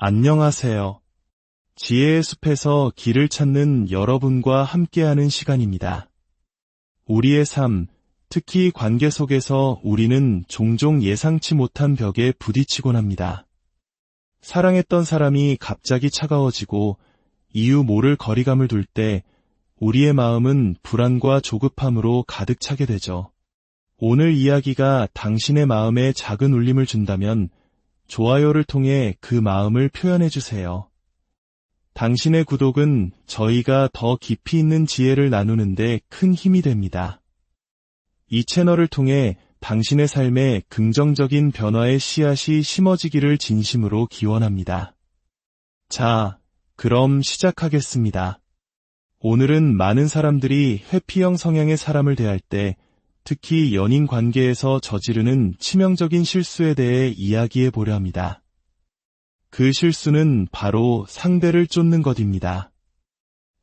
안녕하세요. 지혜의 숲에서 길을 찾는 여러분과 함께하는 시간입니다. 우리의 삶, 특히 관계 속에서 우리는 종종 예상치 못한 벽에 부딪히곤 합니다. 사랑했던 사람이 갑자기 차가워지고 이유 모를 거리감을 둘 때 우리의 마음은 불안과 조급함으로 가득 차게 되죠. 오늘 이야기가 당신의 마음에 작은 울림을 준다면 좋아요를 통해 그 마음을 표현해 주세요. 당신의 구독은 저희가 더 깊이 있는 지혜를 나누는데 큰 힘이 됩니다. 이 채널을 통해 당신의 삶에 긍정적인 변화의 씨앗이 심어지기를 진심으로 기원합니다. 자, 그럼 시작하겠습니다. 오늘은 많은 사람들이 회피형 성향의 사람을 대할 때 특히 연인 관계에서 저지르는 치명적인 실수에 대해 이야기해 보려 합니다. 그 실수는 바로 상대를 쫓는 것입니다.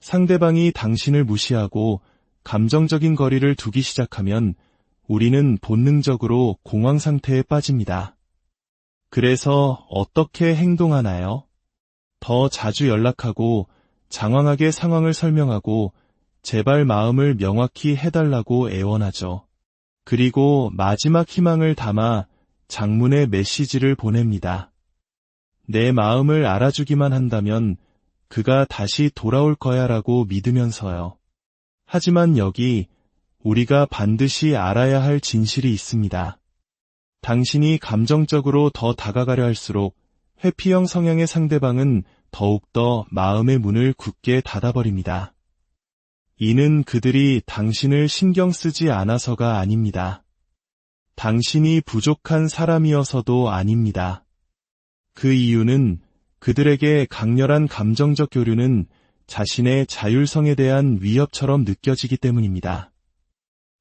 상대방이 당신을 무시하고 감정적인 거리를 두기 시작하면 우리는 본능적으로 공황 상태에 빠집니다. 그래서 어떻게 행동하나요? 더 자주 연락하고 장황하게 상황을 설명하고 제발 마음을 명확히 해달라고 애원하죠. 그리고 마지막 희망을 담아 장문의 메시지를 보냅니다. 내 마음을 알아주기만 한다면 그가 다시 돌아올 거야 라고 믿으면서요. 하지만 여기 우리가 반드시 알아야 할 진실이 있습니다. 당신이 감정적으로 더 다가가려 할수록 회피형 성향의 상대방은 더욱더 마음의 문을 굳게 닫아버립니다. 이는 그들이 당신을 신경 쓰지 않아서가 아닙니다. 당신이 부족한 사람이어서도 아닙니다. 그 이유는 그들에게 강렬한 감정적 교류는 자신의 자율성에 대한 위협처럼 느껴지기 때문입니다.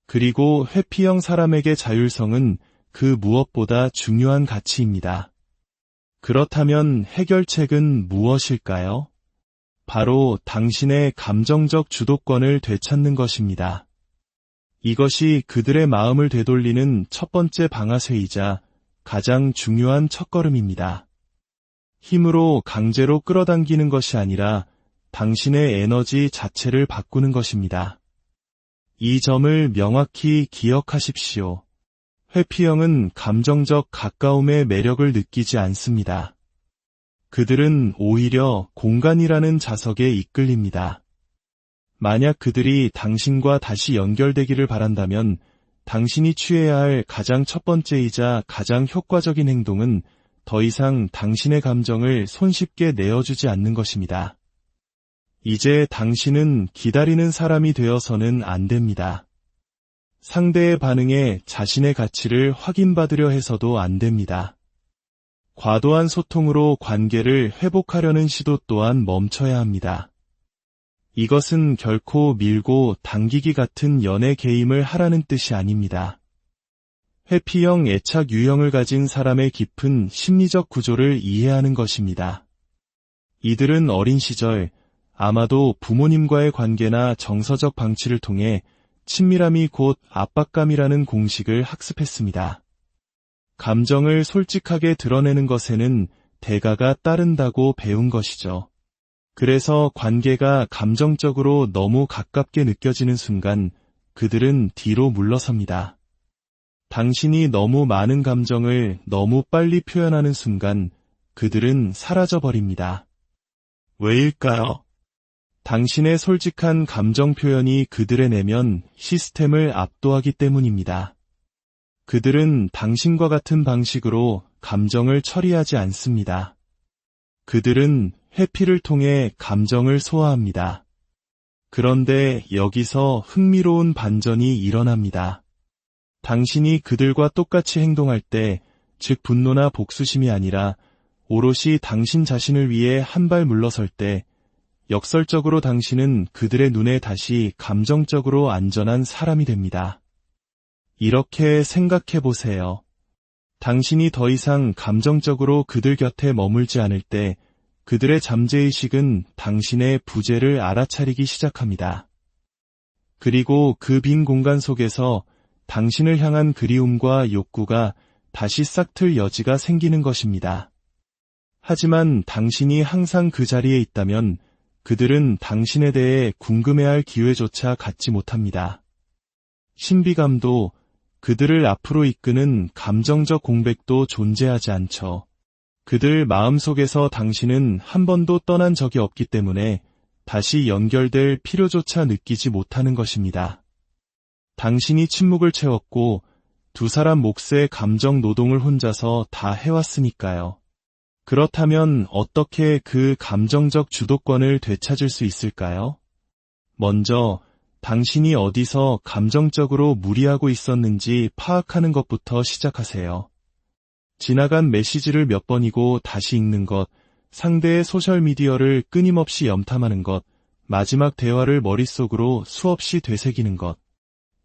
그리고 회피형 사람에게 자율성은 그 무엇보다 중요한 가치입니다. 그렇다면 해결책은 무엇일까요? 바로 당신의 감정적 주도권을 되찾는 것입니다. 이것이 그들의 마음을 되돌리는 첫 번째 방아쇠이자 가장 중요한 첫걸음입니다. 힘으로 강제로 끌어당기는 것이 아니라 당신의 에너지 자체를 바꾸는 것입니다. 이 점을 명확히 기억하십시오. 회피형은 감정적 가까움의 매력을 느끼지 않습니다. 그들은 오히려 공간이라는 자석에 이끌립니다. 만약 그들이 당신과 다시 연결되기를 바란다면 당신이 취해야 할 가장 첫 번째이자 가장 효과적인 행동은 더 이상 당신의 감정을 손쉽게 내어주지 않는 것입니다. 이제 당신은 기다리는 사람이 되어서는 안 됩니다. 상대의 반응에 자신의 가치를 확인받으려 해서도 안 됩니다. 과도한 소통으로 관계를 회복하려는 시도 또한 멈춰야 합니다. 이것은 결코 밀고 당기기 같은 연애 게임을 하라는 뜻이 아닙니다. 회피형 애착 유형을 가진 사람의 깊은 심리적 구조를 이해하는 것입니다. 이들은 어린 시절 아마도 부모님과의 관계나 정서적 방치를 통해 친밀함이 곧 압박감이라는 공식을 학습했습니다. 감정을 솔직하게 드러내는 것에는 대가가 따른다고 배운 것이죠. 그래서 관계가 감정적으로 너무 가깝게 느껴지는 순간 그들은 뒤로 물러섭니다. 당신이 너무 많은 감정을 너무 빨리 표현하는 순간 그들은 사라져버립니다. 왜일까요? 당신의 솔직한 감정 표현이 그들의 내면 시스템을 압도하기 때문입니다. 그들은 당신과 같은 방식으로 감정을 처리하지 않습니다. 그들은 회피를 통해 감정을 소화합니다. 그런데 여기서 흥미로운 반전이 일어납니다. 당신이 그들과 똑같이 행동할 때, 즉 분노나 복수심이 아니라 오롯이 당신 자신을 위해 한 발 물러설 때, 역설적으로 당신은 그들의 눈에 다시 감정적으로 안전한 사람이 됩니다. 이렇게 생각해 보세요. 당신이 더 이상 감정적으로 그들 곁에 머물지 않을 때 그들의 잠재의식은 당신의 부재를 알아차리기 시작합니다. 그리고 그 빈 공간 속에서 당신을 향한 그리움과 욕구가 다시 싹틀 여지가 생기는 것입니다. 하지만 당신이 항상 그 자리에 있다면 그들은 당신에 대해 궁금해할 기회조차 갖지 못합니다. 신비감도, 그들을 앞으로 이끄는 감정적 공백도 존재하지 않죠. 그들 마음속에서 당신은 한 번도 떠난 적이 없기 때문에 다시 연결될 필요조차 느끼지 못하는 것입니다. 당신이 침묵을 채웠고 두 사람 몫의 감정 노동을 혼자서 다 해왔으니까요. 그렇다면 어떻게 그 감정적 주도권을 되찾을 수 있을까요? 먼저 당신이 어디서 감정적으로 무리하고 있었는지 파악하는 것부터 시작하세요. 지나간 메시지를 몇 번이고 다시 읽는 것, 상대의 소셜미디어를 끊임없이 염탐하는 것, 마지막 대화를 머릿속으로 수없이 되새기는 것.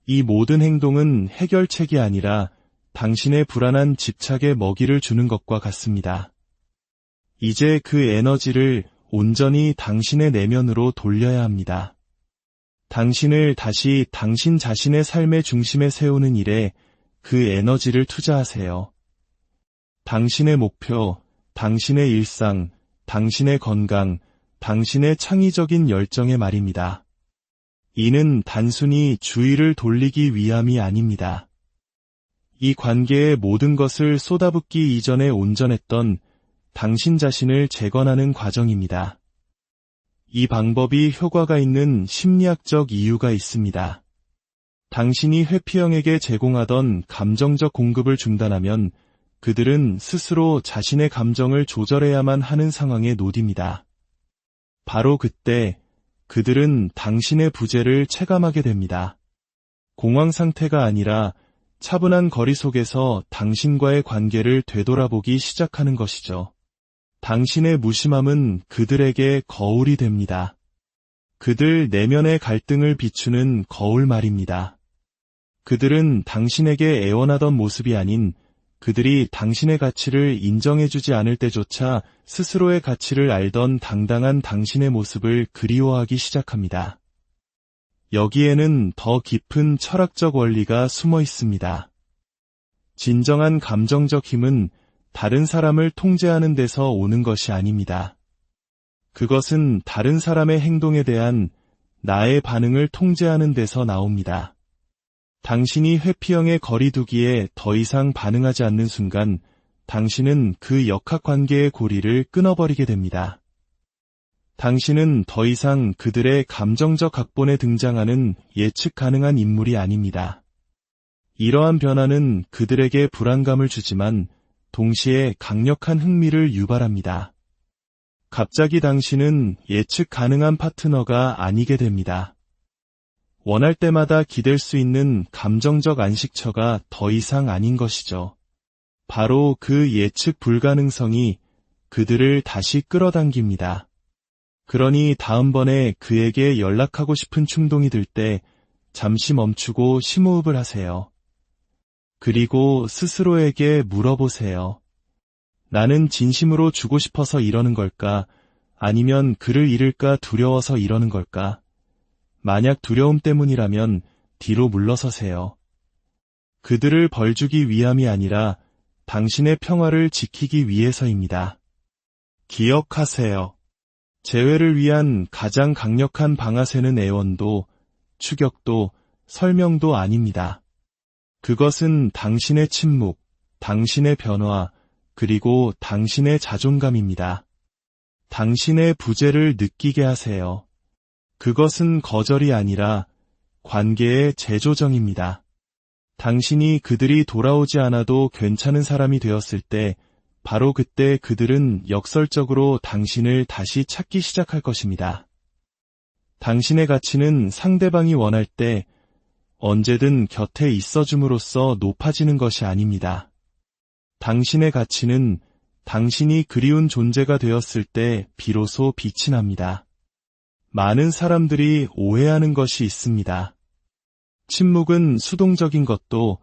이 모든 행동은 해결책이 아니라 당신의 불안한 집착에 먹이를 주는 것과 같습니다. 이제 그 에너지를 온전히 당신의 내면으로 돌려야 합니다. 당신을 다시 당신 자신의 삶의 중심에 세우는 일에 그 에너지를 투자하세요. 당신의 목표, 당신의 일상, 당신의 건강, 당신의 창의적인 열정의 말입니다. 이는 단순히 주의를 돌리기 위함이 아닙니다. 이 관계의 모든 것을 쏟아붓기 이전에 온전했던 당신 자신을 재건하는 과정입니다. 이 방법이 효과가 있는 심리학적 이유가 있습니다. 당신이 회피형에게 제공하던 감정적 공급을 중단하면 그들은 스스로 자신의 감정을 조절해야만 하는 상황에 놓입니다. 바로 그때 그들은 당신의 부재를 체감하게 됩니다. 공황 상태가 아니라 차분한 거리 속에서 당신과의 관계를 되돌아보기 시작하는 것이죠. 당신의 무심함은 그들에게 거울이 됩니다. 그들 내면의 갈등을 비추는 거울 말입니다. 그들은 당신에게 애원하던 모습이 아닌 그들이 당신의 가치를 인정해주지 않을 때조차 스스로의 가치를 알던 당당한 당신의 모습을 그리워하기 시작합니다. 여기에는 더 깊은 철학적 원리가 숨어 있습니다. 진정한 감정적 힘은 다른 사람을 통제하는 데서 오는 것이 아닙니다. 그것은 다른 사람의 행동에 대한 나의 반응을 통제하는 데서 나옵니다. 당신이 회피형의 거리두기에 더 이상 반응하지 않는 순간 당신은 그 역학관계의 고리를 끊어버리게 됩니다. 당신은 더 이상 그들의 감정적 각본에 등장하는 예측 가능한 인물이 아닙니다. 이러한 변화는 그들에게 불안감을 주지만 동시에 강력한 흥미를 유발합니다. 갑자기 당신은 예측 가능한 파트너가 아니게 됩니다. 원할 때마다 기댈 수 있는 감정적 안식처가 더 이상 아닌 것이죠. 바로 그 예측 불가능성이 그들을 다시 끌어당깁니다. 그러니 다음번에 그에게 연락하고 싶은 충동이 들 때 잠시 멈추고 심호흡을 하세요. 그리고 스스로에게 물어보세요. 나는 진심으로 주고 싶어서 이러는 걸까? 아니면 그를 잃을까 두려워서 이러는 걸까? 만약 두려움 때문이라면 뒤로 물러서세요. 그들을 벌주기 위함이 아니라 당신의 평화를 지키기 위해서입니다. 기억하세요. 재회를 위한 가장 강력한 방아쇠는 애원도, 추격도, 설명도 아닙니다. 그것은 당신의 침묵, 당신의 변화, 그리고 당신의 자존감입니다. 당신의 부재를 느끼게 하세요. 그것은 거절이 아니라 관계의 재조정입니다. 당신이 그들이 돌아오지 않아도 괜찮은 사람이 되었을 때 바로 그때 그들은 역설적으로 당신을 다시 찾기 시작할 것입니다. 당신의 가치는 상대방이 원할 때 언제든 곁에 있어줌으로써 높아지는 것이 아닙니다. 당신의 가치는 당신이 그리운 존재가 되었을 때 비로소 빛이 납니다. 많은 사람들이 오해하는 것이 있습니다. 침묵은 수동적인 것도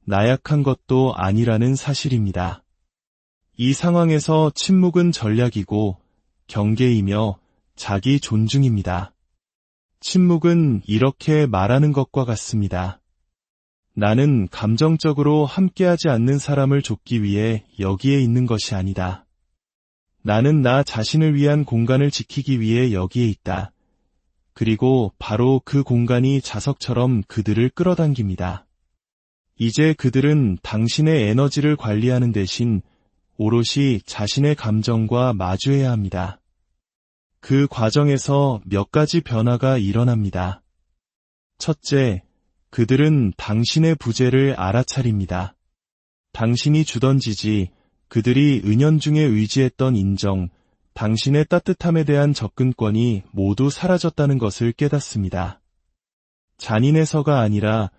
나약한 것도 아니라는 사실입니다. 이 상황에서 침묵은 전략이고 경계이며 자기 존중입니다. 침묵은 이렇게 말하는 것과 같습니다. 나는 감정적으로 함께하지 않는 사람을 좁기 위해 여기에 있는 것이 아니다. 나는 나 자신을 위한 공간을 지키기 위해 여기에 있다. 그리고 바로 그 공간이 자석처럼 그들을 끌어당깁니다. 이제 그들은 당신의 에너지를 관리하는 대신 오롯이 자신의 감정과 마주해야 합니다. 그 과정에서 몇 가지 변화가 일어납니다. 첫째, 그들은 당신의 부재를 알아차립니다. 당신이 주던 지지, 그들이 은연중에 의지했던 인정, 당신의 따뜻함에 대한 접근권이 모두 사라졌다는 것을 깨닫습니다. 잔인해서가 아니라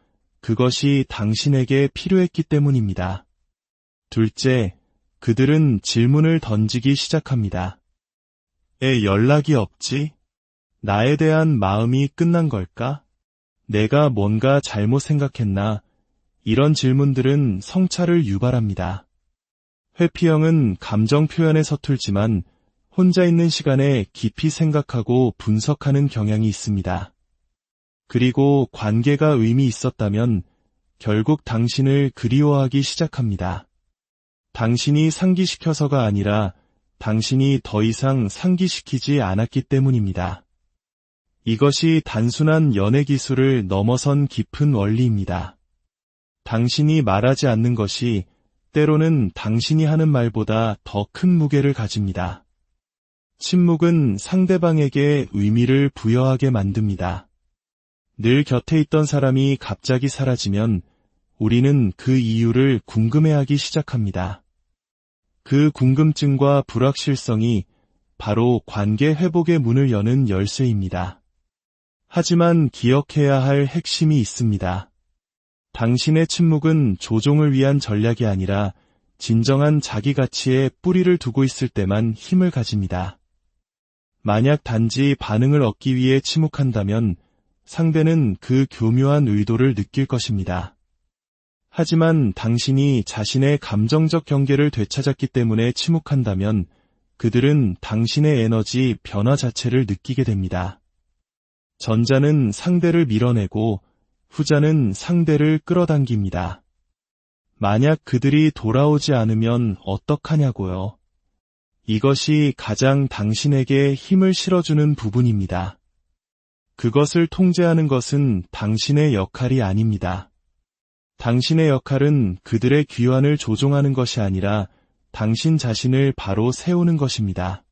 그것이 당신에게 필요했기 때문입니다. 둘째, 그들은 질문을 던지기 시작합니다. 왜 연락이 없지? 나에 대한 마음이 끝난 걸까? 내가 뭔가 잘못 생각했나? 이런 질문들은 성찰을 유발합니다. 회피형은 감정 표현에 서툴지만 혼자 있는 시간에 깊이 생각하고 분석하는 경향이 있습니다. 그리고 관계가 의미 있었다면 결국 당신을 그리워하기 시작합니다. 당신이 상기시켜서가 아니라 당신이 더 이상 상기시키지 않았기 때문입니다. 이것이 단순한 연애 기술을 넘어선 깊은 원리입니다. 당신이 말하지 않는 것이 때로는 당신이 하는 말보다 더 큰 무게를 가집니다. 침묵은 상대방에게 의미를 부여하게 만듭니다. 늘 곁에 있던 사람이 갑자기 사라지면 우리는 그 이유를 궁금해하기 시작합니다. 그 궁금증과 불확실성이 바로 관계 회복의 문을 여는 열쇠입니다. 하지만 기억해야 할 핵심이 있습니다. 당신의 침묵은 조종을 위한 전략이 아니라 진정한 자기 가치에 뿌리를 두고 있을 때만 힘을 가집니다. 만약 단지 반응을 얻기 위해 침묵한다면 상대는 그 교묘한 의도를 느낄 것입니다. 하지만 당신이 자신의 감정적 경계를 되찾았기 때문에 침묵한다면 그들은 당신의 에너지 변화 자체를 느끼게 됩니다. 전자는 상대를 밀어내고 후자는 상대를 끌어당깁니다. 만약 그들이 돌아오지 않으면 어떡하냐고요? 이것이 가장 당신에게 힘을 실어주는 부분입니다. 그것을 통제하는 것은 당신의 역할이 아닙니다. 당신의 역할은 그들의 귀환을 조종하는 것이 아니라 당신 자신을 바로 세우는 것입니다.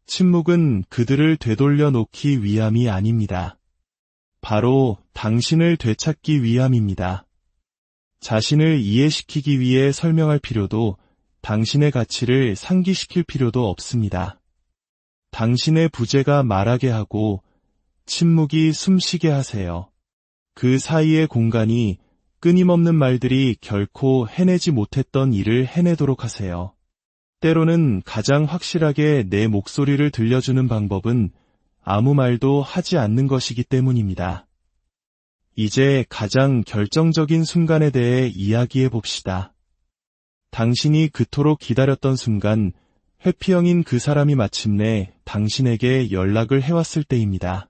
침묵은 그들을 되돌려 놓기 위함이 아닙니다. 바로 당신을 되찾기 위함입니다. 자신을 이해시키기 위해 설명할 필요도 당신의 가치를 상기시킬 필요도 없습니다. 당신의 부재가 말하게 하고 침묵이 숨쉬게 하세요. 그 사이의 공간이 끊임없는 말들이 결코 해내지 못했던 일을 해내도록 하세요. 때로는 가장 확실하게 내 목소리를 들려주는 방법은 아무 말도 하지 않는 것이기 때문입니다. 이제 가장 결정적인 순간에 대해 이야기해 봅시다. 당신이 그토록 기다렸던 순간, 회피형인 그 사람이 마침내 당신에게 연락을 해왔을 때입니다.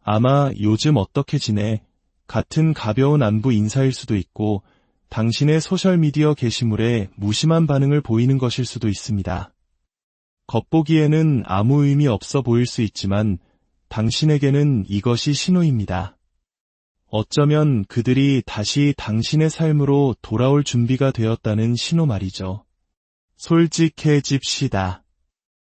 아마 요즘 어떻게 지내? 같은 가벼운 안부 인사일 수도 있고 당신의 소셜미디어 게시물에 무심한 반응을 보이는 것일 수도 있습니다. 겉보기에는 아무 의미 없어 보일 수 있지만 당신에게는 이것이 신호입니다. 어쩌면 그들이 다시 당신의 삶으로 돌아올 준비가 되었다는 신호 말이죠. 솔직해집시다.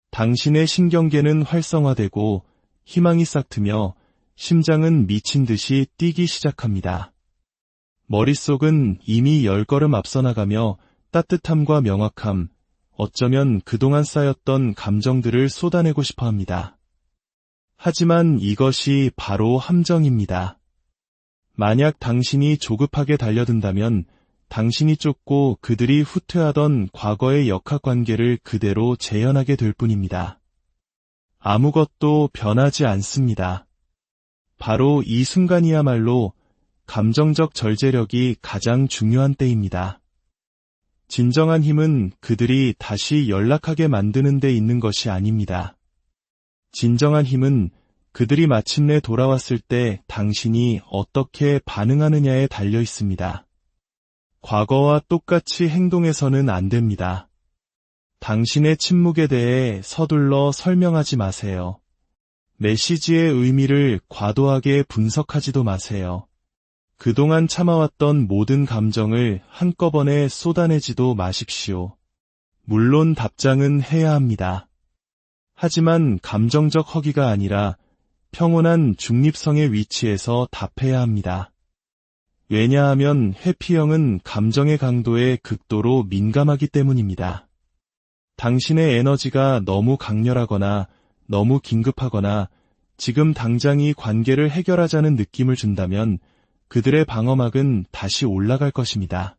당신의 신경계는 활성화되고 희망이 싹트며 심장은 미친 듯이 뛰기 시작합니다. 머릿속은 이미 10걸음 앞서 나가며 따뜻함과 명확함, 어쩌면 그동안 쌓였던 감정들을 쏟아내고 싶어 합니다. 하지만 이것이 바로 함정입니다. 만약 당신이 조급하게 달려든다면 당신이 쫓고 그들이 후퇴하던 과거의 역학관계를 그대로 재현하게 될 뿐입니다. 아무것도 변하지 않습니다. 바로 이 순간이야말로 감정적 절제력이 가장 중요한 때입니다. 진정한 힘은 그들이 다시 연락하게 만드는 데 있는 것이 아닙니다. 진정한 힘은 그들이 마침내 돌아왔을 때 당신이 어떻게 반응하느냐에 달려 있습니다. 과거와 똑같이 행동해서는 안 됩니다. 당신의 침묵에 대해 서둘러 설명하지 마세요. 메시지의 의미를 과도하게 분석하지도 마세요. 그동안 참아왔던 모든 감정을 한꺼번에 쏟아내지도 마십시오. 물론 답장은 해야 합니다. 하지만 감정적 허기가 아니라 평온한 중립성의 위치에서 답해야 합니다. 왜냐하면 회피형은 감정의 강도에 극도로 민감하기 때문입니다. 당신의 에너지가 너무 강렬하거나 너무 긴급하거나 지금 당장 이 관계를 해결하자는 느낌을 준다면 그들의 방어막은 다시 올라갈 것입니다.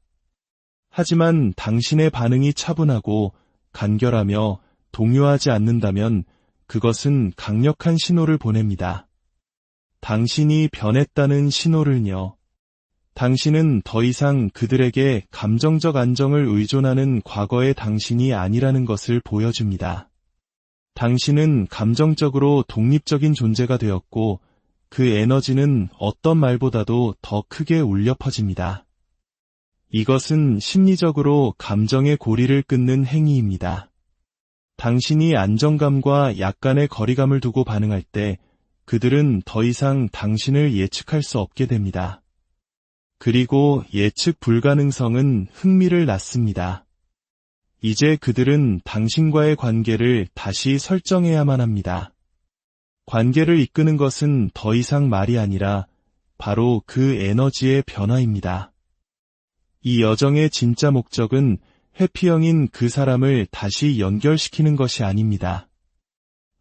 하지만 당신의 반응이 차분하고 간결하며 동요하지 않는다면 그것은 강력한 신호를 보냅니다. 당신이 변했다는 신호를요. 당신은 더 이상 그들에게 감정적 안정을 의존하는 과거의 당신이 아니라는 것을 보여줍니다. 당신은 감정적으로 독립적인 존재가 되었고 그 에너지는 어떤 말보다도 더 크게 울려 퍼집니다. 이것은 심리적으로 감정의 고리를 끊는 행위입니다. 당신이 안정감과 약간의 거리감을 두고 반응할 때 그들은 더 이상 당신을 예측할 수 없게 됩니다. 그리고 예측 불가능성은 흥미를 낳습니다. 이제 그들은 당신과의 관계를 다시 설정해야만 합니다. 관계를 이끄는 것은 더 이상 말이 아니라 바로 그 에너지의 변화입니다. 이 여정의 진짜 목적은 회피형인 그 사람을 다시 연결시키는 것이 아닙니다.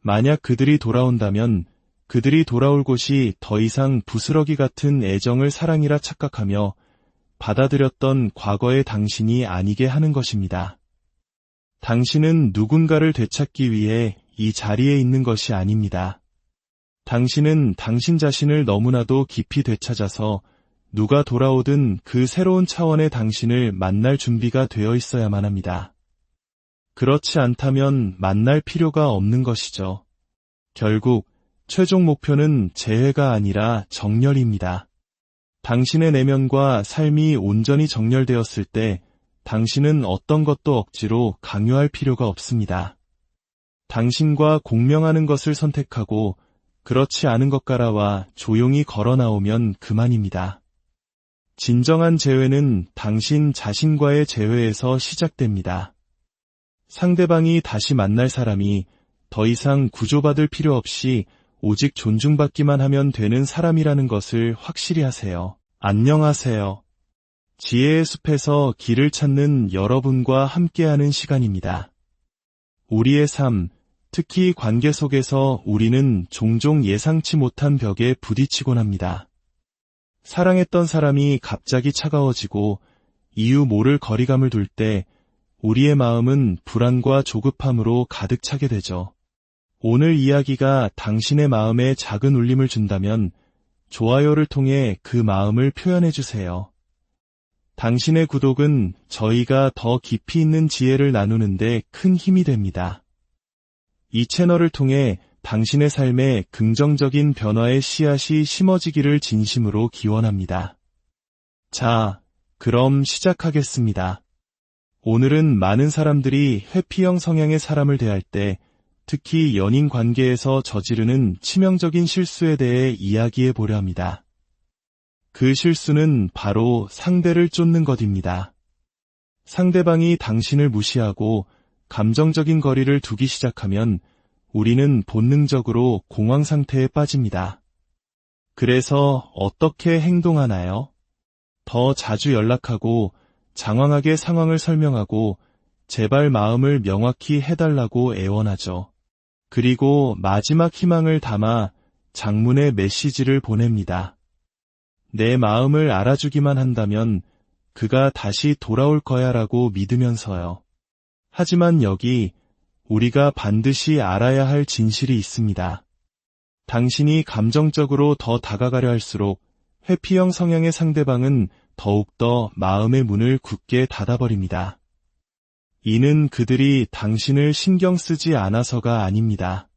만약 그들이 돌아온다면 그들이 돌아올 곳이 더 이상 부스러기 같은 애정을 사랑이라 착각하며 받아들였던 과거의 당신이 아니게 하는 것입니다. 당신은 누군가를 되찾기 위해 이 자리에 있는 것이 아닙니다. 당신은 당신 자신을 너무나도 깊이 되찾아서 누가 돌아오든 그 새로운 차원의 당신을 만날 준비가 되어 있어야만 합니다. 그렇지 않다면 만날 필요가 없는 것이죠. 결국 최종 목표는 재회가 아니라 정렬입니다. 당신의 내면과 삶이 온전히 정렬되었을 때 당신은 어떤 것도 억지로 강요할 필요가 없습니다. 당신과 공명하는 것을 선택하고 그렇지 않은 것가라와 조용히 걸어 나오면 그만입니다. 진정한 재회는 당신 자신과의 재회에서 시작됩니다. 상대방이 다시 만날 사람이 더 이상 구조받을 필요 없이 오직 존중받기만 하면 되는 사람이라는 것을 확실히 하세요. 안녕하세요. 지혜의 숲에서 길을 찾는 여러분과 함께하는 시간입니다. 우리의 삶, 특히 관계 속에서 우리는 종종 예상치 못한 벽에 부딪히곤 합니다. 사랑했던 사람이 갑자기 차가워지고 이유 모를 거리감을 둘 때 우리의 마음은 불안과 조급함으로 가득 차게 되죠. 오늘 이야기가 당신의 마음에 작은 울림을 준다면 좋아요를 통해 그 마음을 표현해 주세요. 당신의 구독은 저희가 더 깊이 있는 지혜를 나누는데 큰 힘이 됩니다. 이 채널을 통해 당신의 삶에 긍정적인 변화의 씨앗이 심어지기를 진심으로 기원합니다. 자, 그럼 시작하겠습니다. 오늘은 많은 사람들이 회피형 성향의 사람을 대할 때 특히 연인 관계에서 저지르는 치명적인 실수에 대해 이야기해 보려 합니다. 그 실수는 바로 상대를 쫓는 것입니다. 상대방이 당신을 무시하고 감정적인 거리를 두기 시작하면 우리는 본능적으로 공황 상태에 빠집니다. 그래서 어떻게 행동하나요? 더 자주 연락하고 장황하게 상황을 설명하고 제발 마음을 명확히 해달라고 애원하죠. 그리고 마지막 희망을 담아 장문의 메시지를 보냅니다. 내 마음을 알아주기만 한다면 그가 다시 돌아올 거야라고 믿으면서요. 하지만 여기 우리가 반드시 알아야 할 진실이 있습니다. 당신이 감정적으로 더 다가가려 할수록 회피형 성향의 상대방은 더욱더 마음의 문을 굳게 닫아버립니다. 이는 그들이 당신을 신경 쓰지 않아서가 아닙니다.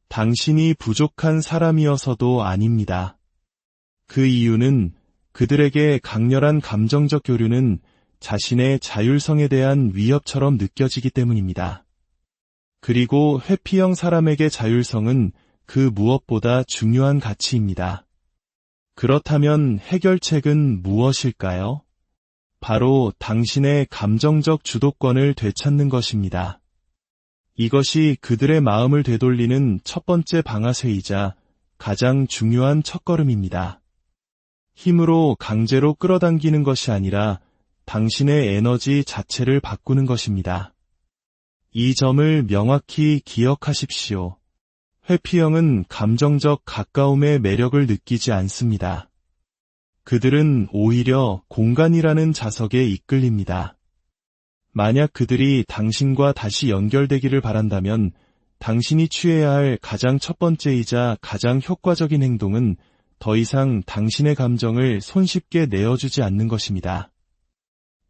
당신이 부족한 사람이어서도 아닙니다. 그 이유는 그들에게 강렬한 감정적 교류는 자신의 자율성에 대한 위협처럼 느껴지기 때문입니다. 그리고 회피형 사람에게 자율성은 그 무엇보다 중요한 가치입니다. 그렇다면 해결책은 무엇일까요? 바로 당신의 감정적 주도권을 되찾는 것입니다. 이것이 그들의 마음을 되돌리는 첫 번째 방아쇠이자 가장 중요한 첫걸음입니다. 힘으로 강제로 끌어당기는 것이 아니라 당신의 에너지 자체를 바꾸는 것입니다. 이 점을 명확히 기억하십시오. 회피형은 감정적 가까움의 매력을 느끼지 않습니다. 그들은 오히려 공간이라는 자석에 이끌립니다. 만약 그들이 당신과 다시 연결되기를 바란다면 당신이 취해야 할 가장 첫 번째이자 가장 효과적인 행동은 더 이상 당신의 감정을 손쉽게 내어주지 않는 것입니다.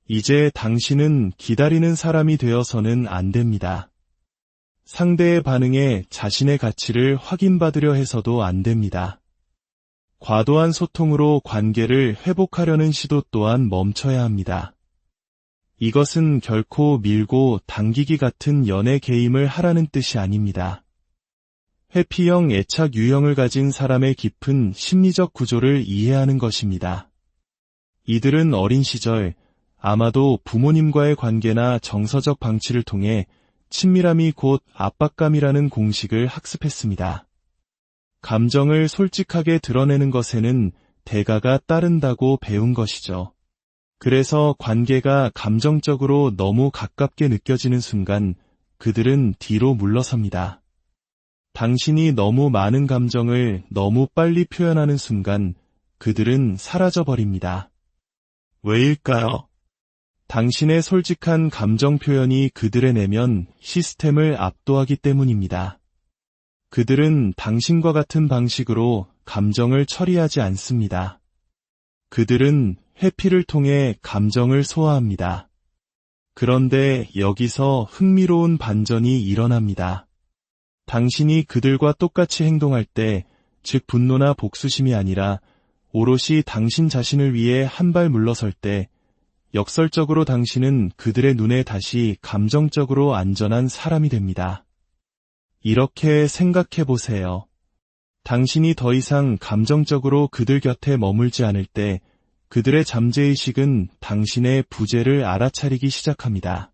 이제 당신은 기다리는 사람이 되어서는 안 됩니다. 상대의 반응에 자신의 가치를 확인받으려 해서도 안 됩니다. 과도한 소통으로 관계를 회복하려는 시도 또한 멈춰야 합니다. 이것은 결코 밀고 당기기 같은 연애 게임을 하라는 뜻이 아닙니다. 회피형 애착 유형을 가진 사람의 깊은 심리적 구조를 이해하는 것입니다. 이들은 어린 시절, 아마도 부모님과의 관계나 정서적 방치를 통해 친밀함이 곧 압박감이라는 공식을 학습했습니다. 감정을 솔직하게 드러내는 것에는 대가가 따른다고 배운 것이죠. 그래서 관계가 감정적으로 너무 가깝게 느껴지는 순간 그들은 뒤로 물러섭니다. 당신이 너무 많은 감정을 너무 빨리 표현하는 순간 그들은 사라져버립니다. 왜일까요? 당신의 솔직한 감정 표현이 그들의 내면 시스템을 압도하기 때문입니다. 그들은 당신과 같은 방식으로 감정을 처리하지 않습니다. 그들은 회피를 통해 감정을 소화합니다. 그런데 여기서 흥미로운 반전이 일어납니다. 당신이 그들과 똑같이 행동할 때, 즉 분노나 복수심이 아니라 오롯이 당신 자신을 위해 한 발 물러설 때, 역설적으로 당신은 그들의 눈에 다시 감정적으로 안전한 사람이 됩니다. 이렇게 생각해 보세요. 당신이 더 이상 감정적으로 그들 곁에 머물지 않을 때 그들의 잠재의식은 당신의 부재를 알아차리기 시작합니다.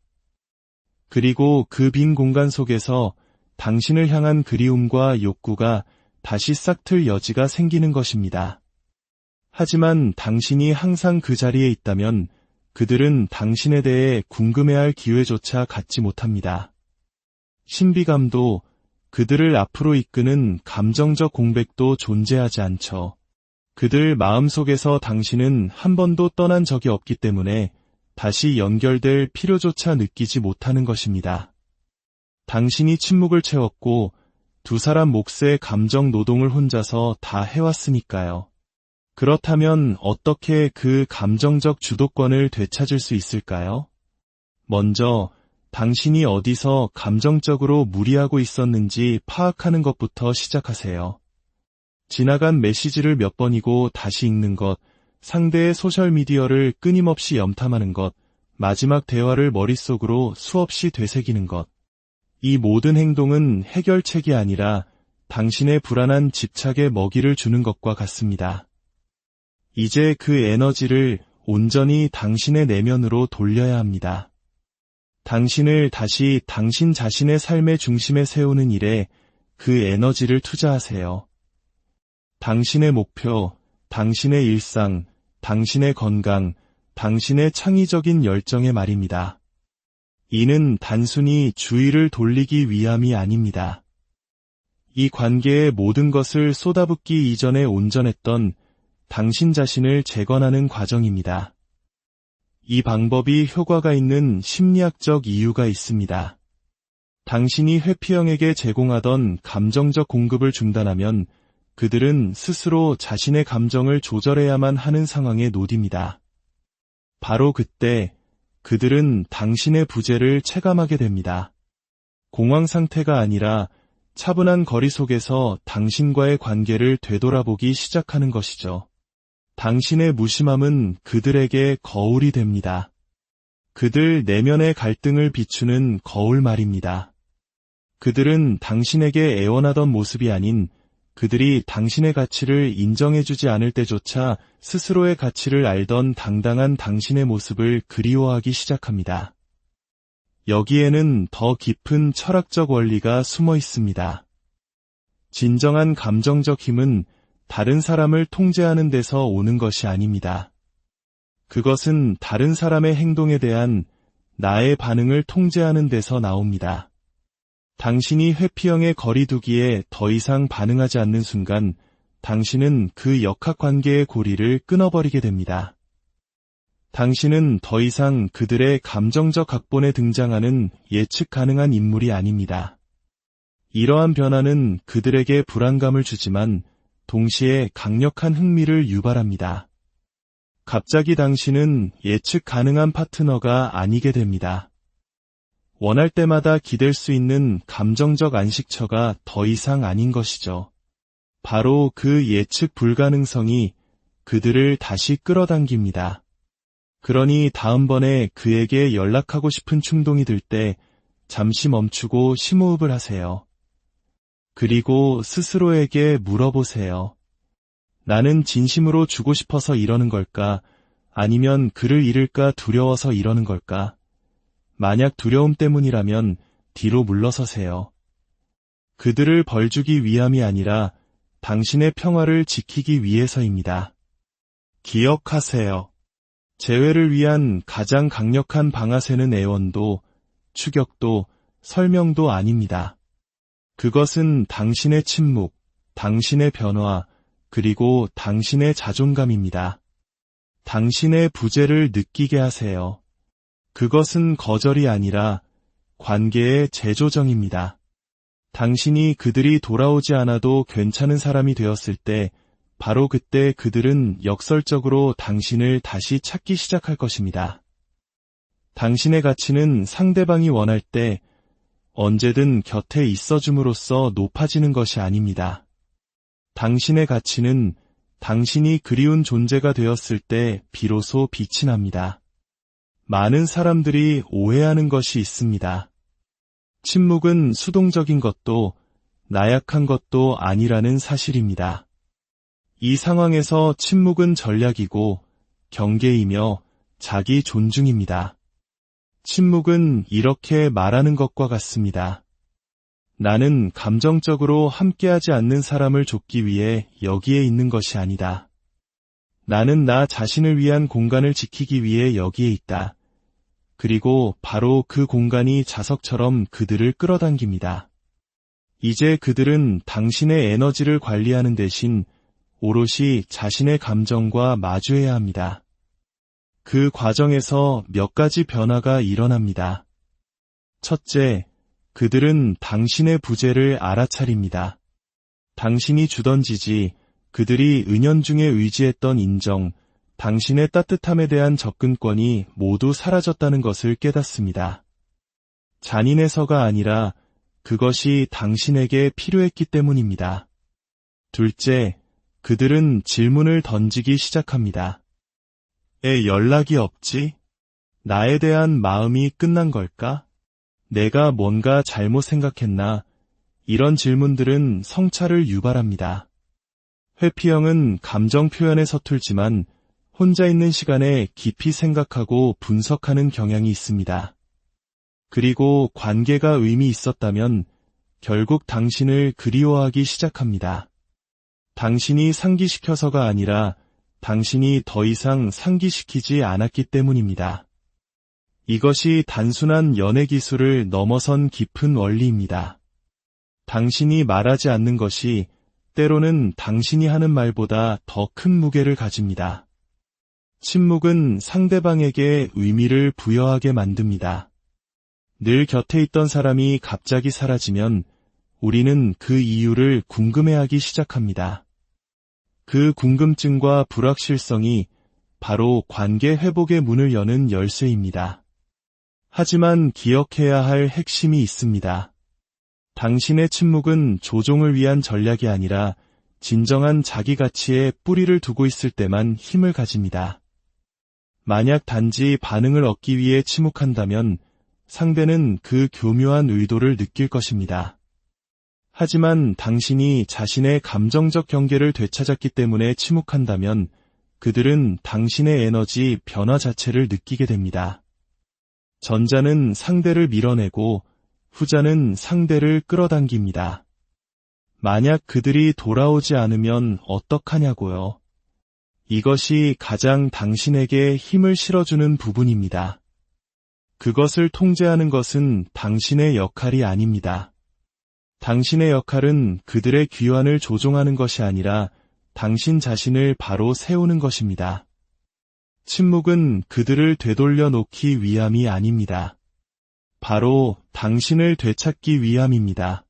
그리고 그 빈 공간 속에서 당신을 향한 그리움과 욕구가 다시 싹틀 여지가 생기는 것입니다. 하지만 당신이 항상 그 자리에 있다면 그들은 당신에 대해 궁금해할 기회조차 갖지 못합니다. 신비감도 그들을 앞으로 이끄는 감정적 공백도 존재하지 않죠. 그들 마음속에서 당신은 한 번도 떠난 적이 없기 때문에 다시 연결될 필요조차 느끼지 못하는 것입니다. 당신이 침묵을 채웠고 두 사람 몫의 감정 노동을 혼자서 다 해왔으니까요. 그렇다면 어떻게 그 감정적 주도권을 되찾을 수 있을까요? 먼저 당신이 어디서 감정적으로 무리하고 있었는지 파악하는 것부터 시작하세요. 지나간 메시지를 몇 번이고 다시 읽는 것, 상대의 소셜미디어를 끊임없이 염탐하는 것, 마지막 대화를 머릿속으로 수없이 되새기는 것. 이 모든 행동은 해결책이 아니라 당신의 불안한 집착에 먹이를 주는 것과 같습니다. 이제 그 에너지를 온전히 당신의 내면으로 돌려야 합니다. 당신을 다시 당신 자신의 삶의 중심에 세우는 일에 그 에너지를 투자하세요. 당신의 목표, 당신의 일상, 당신의 건강, 당신의 창의적인 열정의 말입니다. 이는 단순히 주의를 돌리기 위함이 아닙니다. 이 관계의 모든 것을 쏟아붓기 이전에 온전했던 당신 자신을 재건하는 과정입니다. 이 방법이 효과가 있는 심리학적 이유가 있습니다. 당신이 회피형에게 제공하던 감정적 공급을 중단하면 그들은 스스로 자신의 감정을 조절해야만 하는 상황에 놓입니다. 바로 그때 그들은 당신의 부재를 체감하게 됩니다. 공황 상태가 아니라 차분한 거리 속에서 당신과의 관계를 되돌아보기 시작하는 것이죠. 당신의 무심함은 그들에게 거울이 됩니다. 그들 내면의 갈등을 비추는 거울 말입니다. 그들은 당신에게 애원하던 모습이 아닌 그들이 당신의 가치를 인정해주지 않을 때조차 스스로의 가치를 알던 당당한 당신의 모습을 그리워하기 시작합니다. 여기에는 더 깊은 철학적 원리가 숨어 있습니다. 진정한 감정적 힘은 다른 사람을 통제하는 데서 오는 것이 아닙니다. 그것은 다른 사람의 행동에 대한 나의 반응을 통제하는 데서 나옵니다. 당신이 회피형의 거리두기에 더 이상 반응하지 않는 순간 당신은 그 역학관계의 고리를 끊어버리게 됩니다. 당신은 더 이상 그들의 감정적 각본에 등장하는 예측 가능한 인물이 아닙니다. 이러한 변화는 그들에게 불안감을 주지만 동시에 강력한 흥미를 유발합니다. 갑자기 당신은 예측 가능한 파트너가 아니게 됩니다. 원할 때마다 기댈 수 있는 감정적 안식처가 더 이상 아닌 것이죠. 바로 그 예측 불가능성이 그들을 다시 끌어당깁니다. 그러니 다음번에 그에게 연락하고 싶은 충동이 들 때 잠시 멈추고 심호흡을 하세요. 그리고 스스로에게 물어보세요. 나는 진심으로 주고 싶어서 이러는 걸까? 아니면 그를 잃을까 두려워서 이러는 걸까? 만약 두려움 때문이라면 뒤로 물러서세요. 그들을 벌주기 위함이 아니라 당신의 평화를 지키기 위해서입니다. 기억하세요. 재회를 위한 가장 강력한 방아쇠는 애원도, 추격도, 설명도 아닙니다. 그것은 당신의 침묵, 당신의 변화, 그리고 당신의 자존감입니다. 당신의 부재를 느끼게 하세요. 그것은 거절이 아니라 관계의 재조정입니다. 당신이 그들이 돌아오지 않아도 괜찮은 사람이 되었을 때 바로 그때 그들은 역설적으로 당신을 다시 찾기 시작할 것입니다. 당신의 가치는 상대방이 원할 때 언제든 곁에 있어줌으로써 높아지는 것이 아닙니다. 당신의 가치는 당신이 그리운 존재가 되었을 때 비로소 빛이 납니다. 많은 사람들이 오해하는 것이 있습니다. 침묵은 수동적인 것도 나약한 것도 아니라는 사실입니다. 이 상황에서 침묵은 전략이고 경계이며 자기 존중입니다. 침묵은 이렇게 말하는 것과 같습니다. 나는 감정적으로 함께하지 않는 사람을 좁기 위해 여기에 있는 것이 아니다. 나는 나 자신을 위한 공간을 지키기 위해 여기에 있다. 그리고 바로 그 공간이 자석처럼 그들을 끌어당깁니다. 이제 그들은 당신의 에너지를 관리하는 대신 오롯이 자신의 감정과 마주해야 합니다. 그 과정에서 몇 가지 변화가 일어납니다. 첫째, 그들은 당신의 부재를 알아차립니다. 당신이 주던 지지, 그들이 은연중에 의지했던 인정, 당신의 따뜻함에 대한 접근권이 모두 사라졌다는 것을 깨닫습니다. 잔인해서가 아니라 그것이 당신에게 필요했기 때문입니다. 둘째, 그들은 질문을 던지기 시작합니다. 에 연락이 없지? 나에 대한 마음이 끝난 걸까? 내가 뭔가 잘못 생각했나? 이런 질문들은 성찰을 유발합니다. 회피형은 감정 표현에 서툴지만 혼자 있는 시간에 깊이 생각하고 분석하는 경향이 있습니다. 그리고 관계가 의미 있었다면 결국 당신을 그리워하기 시작합니다. 당신이 상기시켜서가 아니라 당신이 더 이상 상기시키지 않았기 때문입니다. 이것이 단순한 연애 기술을 넘어선 깊은 원리입니다. 당신이 말하지 않는 것이 때로는 당신이 하는 말보다 더 큰 무게를 가집니다. 침묵은 상대방에게 의미를 부여하게 만듭니다. 늘 곁에 있던 사람이 갑자기 사라지면 우리는 그 이유를 궁금해하기 시작합니다. 그 궁금증과 불확실성이 바로 관계 회복의 문을 여는 열쇠입니다. 하지만 기억해야 할 핵심이 있습니다. 당신의 침묵은 조종을 위한 전략이 아니라 진정한 자기 가치에 뿌리를 두고 있을 때만 힘을 가집니다. 만약 단지 반응을 얻기 위해 침묵한다면 상대는 그 교묘한 의도를 느낄 것입니다. 하지만 당신이 자신의 감정적 경계를 되찾았기 때문에 침묵한다면 그들은 당신의 에너지 변화 자체를 느끼게 됩니다. 전자는 상대를 밀어내고 후자는 상대를 끌어당깁니다. 만약 그들이 돌아오지 않으면 어떡하냐고요. 이것이 가장 당신에게 힘을 실어주는 부분입니다. 그것을 통제하는 것은 당신의 역할이 아닙니다. 당신의 역할은 그들의 귀환을 조종하는 것이 아니라 당신 자신을 바로 세우는 것입니다. 침묵은 그들을 되돌려 놓기 위함이 아닙니다. 바로 당신을 되찾기 위함입니다.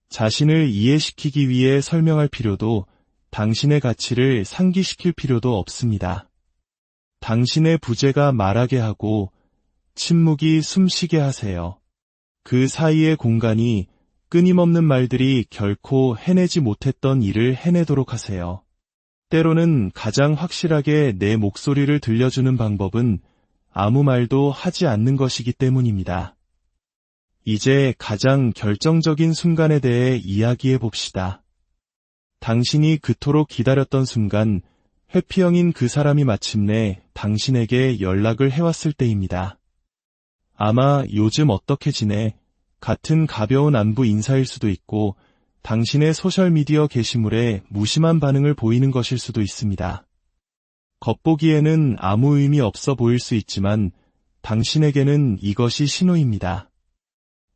자신을 이해시키기 위해 설명할 필요도 당신의 가치를 상기시킬 필요도 없습니다. 당신의 부재가 말하게 하고 침묵이 숨쉬게 하세요. 그 사이의 공간이 끊임없는 말들이 결코 해내지 못했던 일을 해내도록 하세요. 때로는 가장 확실하게 내 목소리를 들려주는 방법은 아무 말도 하지 않는 것이기 때문입니다. 이제 가장 결정적인 순간에 대해 이야기해 봅시다. 당신이 그토록 기다렸던 순간, 회피형인 그 사람이 마침내 당신에게 연락을 해왔을 때입니다. 아마 요즘 어떻게 지내? 같은 가벼운 안부 인사일 수도 있고 당신의 소셜미디어 게시물에 무심한 반응을 보이는 것일 수도 있습니다. 겉보기에는 아무 의미 없어 보일 수 있지만 당신에게는 이것이 신호입니다.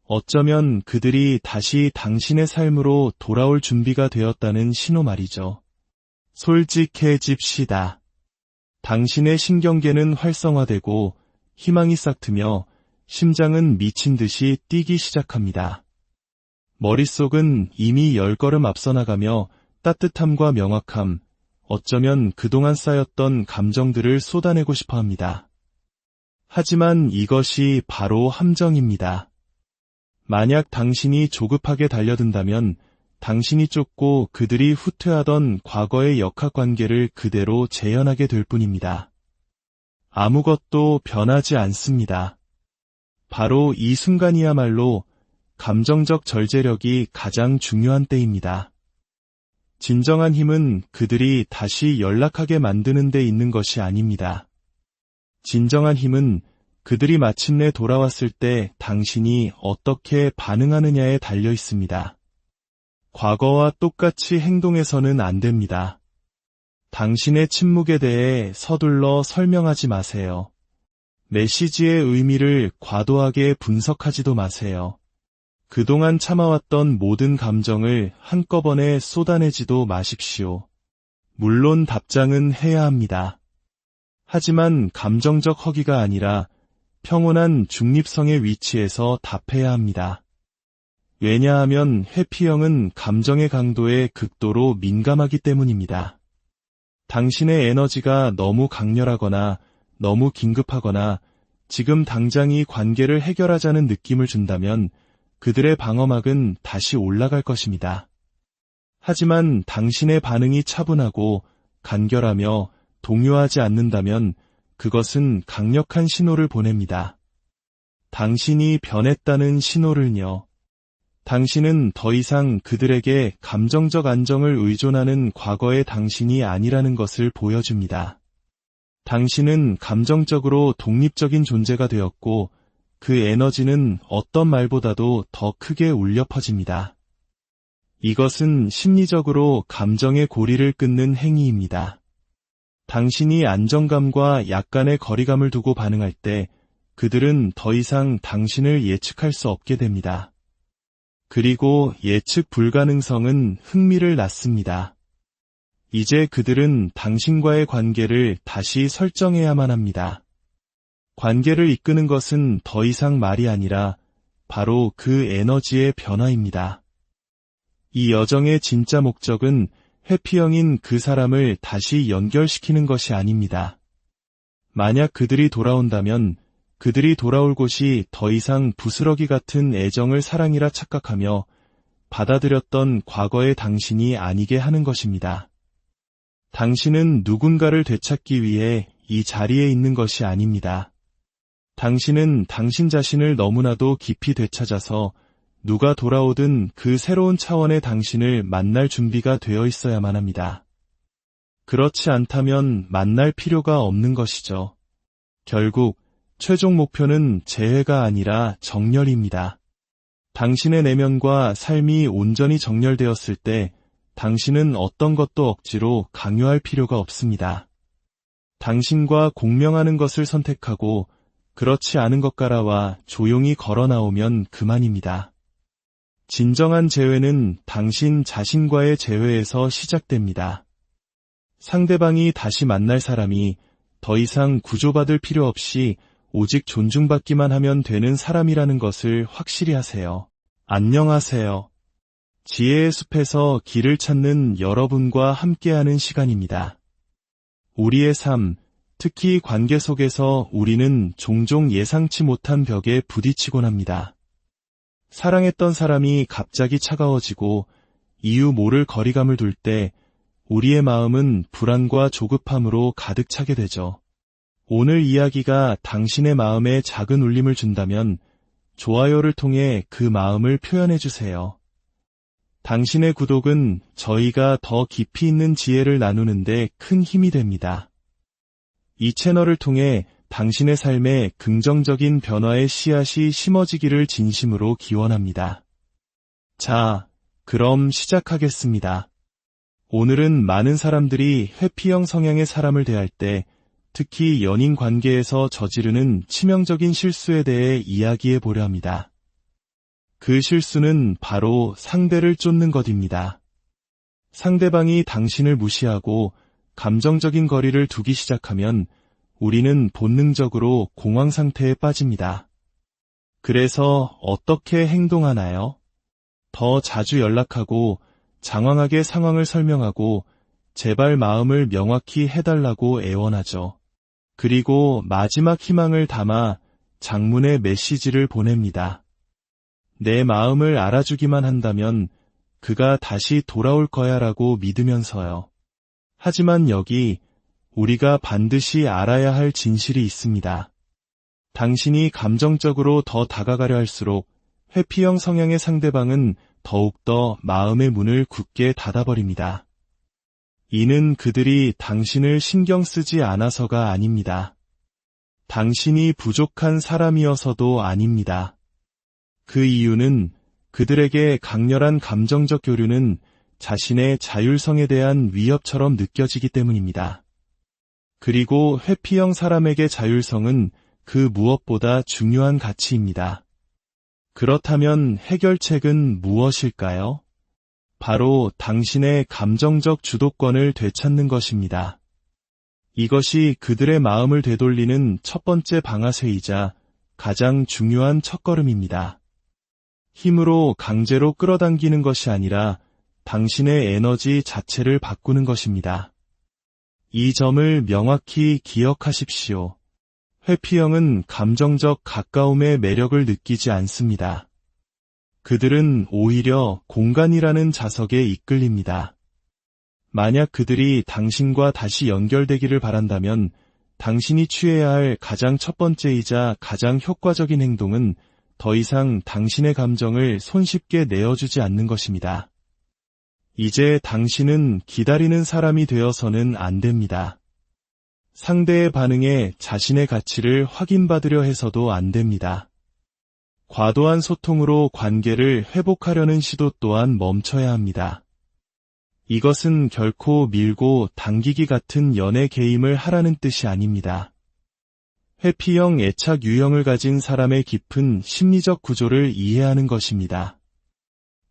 어쩌면 그들이 다시 당신의 삶으로 돌아올 준비가 되었다는 신호 말이죠. 솔직해집시다. 당신의 신경계는 활성화되고 희망이 싹트며 심장은 미친 듯이 뛰기 시작합니다. 머릿속은 이미 10걸음 앞서 나가며 따뜻함과 명확함, 어쩌면 그동안 쌓였던 감정들을 쏟아내고 싶어 합니다. 하지만 이것이 바로 함정입니다. 만약 당신이 조급하게 달려든다면 당신이 쫓고 그들이 후퇴하던 과거의 역학관계를 그대로 재현하게 될 뿐입니다. 아무것도 변하지 않습니다. 바로 이 순간이야말로 감정적 절제력이 가장 중요한 때입니다. 진정한 힘은 그들이 다시 연락하게 만드는 데 있는 것이 아닙니다. 진정한 힘은 그들이 마침내 돌아왔을 때 당신이 어떻게 반응하느냐에 달려 있습니다. 과거와 똑같이 행동해서는 안 됩니다. 당신의 침묵에 대해 서둘러 설명하지 마세요. 메시지의 의미를 과도하게 분석하지도 마세요. 그동안 참아왔던 모든 감정을 한꺼번에 쏟아내지도 마십시오. 물론 답장은 해야 합니다. 하지만 감정적 허기가 아니라 평온한 중립성의 위치에서 답해야 합니다. 왜냐하면 회피형은 감정의 강도에 극도로 민감하기 때문입니다. 당신의 에너지가 너무 강렬하거나 너무 긴급하거나 지금 당장 이 관계를 해결하자는 느낌을 준다면 그들의 방어막은 다시 올라갈 것입니다. 하지만 당신의 반응이 차분하고 간결하며 동요하지 않는다면 그것은 강력한 신호를 보냅니다. 당신이 변했다는 신호를요. 당신은 더 이상 그들에게 감정적 안정을 의존하는 과거의 당신이 아니라는 것을 보여줍니다. 당신은 감정적으로 독립적인 존재가 되었고 그 에너지는 어떤 말보다도 더 크게 울려 퍼집니다. 이것은 심리적으로 감정의 고리를 끊는 행위입니다. 당신이 안정감과 약간의 거리감을 두고 반응할 때 그들은 더 이상 당신을 예측할 수 없게 됩니다. 그리고 예측 불가능성은 흥미를 낳습니다. 이제 그들은 당신과의 관계를 다시 설정해야만 합니다. 관계를 이끄는 것은 더 이상 말이 아니라 바로 그 에너지의 변화입니다. 이 여정의 진짜 목적은 회피형인 그 사람을 다시 연결시키는 것이 아닙니다. 만약 그들이 돌아온다면 그들이 돌아올 곳이 더 이상 부스러기 같은 애정을 사랑이라 착각하며 받아들였던 과거의 당신이 아니게 하는 것입니다. 당신은 누군가를 되찾기 위해 이 자리에 있는 것이 아닙니다. 당신은 당신 자신을 너무나도 깊이 되찾아서 누가 돌아오든 그 새로운 차원의 당신을 만날 준비가 되어 있어야만 합니다. 그렇지 않다면 만날 필요가 없는 것이죠. 결국 최종 목표는 재회가 아니라 정렬입니다. 당신의 내면과 삶이 온전히 정렬되었을 때 당신은 어떤 것도 억지로 강요할 필요가 없습니다. 당신과 공명하는 것을 선택하고 그렇지 않은 것 가라와 조용히 걸어 나오면 그만입니다. 진정한 재회는 당신 자신과의 재회에서 시작됩니다. 상대방이 다시 만날 사람이 더 이상 구조받을 필요 없이 오직 존중받기만 하면 되는 사람이라는 것을 확실히 하세요. 안녕하세요. 지혜의 숲에서 길을 찾는 여러분과 함께하는 시간입니다. 우리의 삶, 특히 관계 속에서 우리는 종종 예상치 못한 벽에 부딪히곤 합니다. 사랑했던 사람이 갑자기 차가워지고 이유 모를 거리감을 둘 때 우리의 마음은 불안과 조급함으로 가득 차게 되죠. 오늘 이야기가 당신의 마음에 작은 울림을 준다면 좋아요를 통해 그 마음을 표현해 주세요. 당신의 구독은 저희가 더 깊이 있는 지혜를 나누는데 큰 힘이 됩니다. 이 채널을 통해 당신의 삶에 긍정적인 변화의 씨앗이 심어지기를 진심으로 기원합니다. 자, 그럼 시작하겠습니다. 오늘은 많은 사람들이 회피형 성향의 사람을 대할 때 특히 연인 관계에서 저지르는 치명적인 실수에 대해 이야기해 보려 합니다. 그 실수는 바로 상대를 쫓는 것입니다. 상대방이 당신을 무시하고 감정적인 거리를 두기 시작하면 우리는 본능적으로 공황 상태에 빠집니다. 그래서 어떻게 행동하나요? 더 자주 연락하고 장황하게 상황을 설명하고 제발 마음을 명확히 해달라고 애원하죠. 그리고 마지막 희망을 담아 장문의 메시지를 보냅니다. 내 마음을 알아주기만 한다면 그가 다시 돌아올 거야라고 믿으면서요. 하지만 여기 우리가 반드시 알아야 할 진실이 있습니다. 당신이 감정적으로 더 다가가려 할수록 회피형 성향의 상대방은 더욱더 마음의 문을 굳게 닫아버립니다. 이는 그들이 당신을 신경 쓰지 않아서가 아닙니다. 당신이 부족한 사람이어서도 아닙니다. 그 이유는 그들에게 강렬한 감정적 교류는 자신의 자율성에 대한 위협처럼 느껴지기 때문입니다. 그리고 회피형 사람에게 자율성은 그 무엇보다 중요한 가치입니다. 그렇다면 해결책은 무엇일까요? 바로 당신의 감정적 주도권을 되찾는 것입니다. 이것이 그들의 마음을 되돌리는 첫 번째 방아쇠이자 가장 중요한 첫걸음입니다. 힘으로 강제로 끌어당기는 것이 아니라 당신의 에너지 자체를 바꾸는 것입니다. 이 점을 명확히 기억하십시오. 회피형은 감정적 가까움의 매력을 느끼지 않습니다. 그들은 오히려 공간이라는 자석에 이끌립니다. 만약 그들이 당신과 다시 연결되기를 바란다면 당신이 취해야 할 가장 첫 번째이자 가장 효과적인 행동은 더 이상 당신의 감정을 손쉽게 내어주지 않는 것입니다. 이제 당신은 기다리는 사람이 되어서는 안 됩니다. 상대의 반응에 자신의 가치를 확인받으려 해서도 안 됩니다. 과도한 소통으로 관계를 회복하려는 시도 또한 멈춰야 합니다. 이것은 결코 밀고 당기기 같은 연애 게임을 하라는 뜻이 아닙니다. 회피형 애착 유형을 가진 사람의 깊은 심리적 구조를 이해하는 것입니다.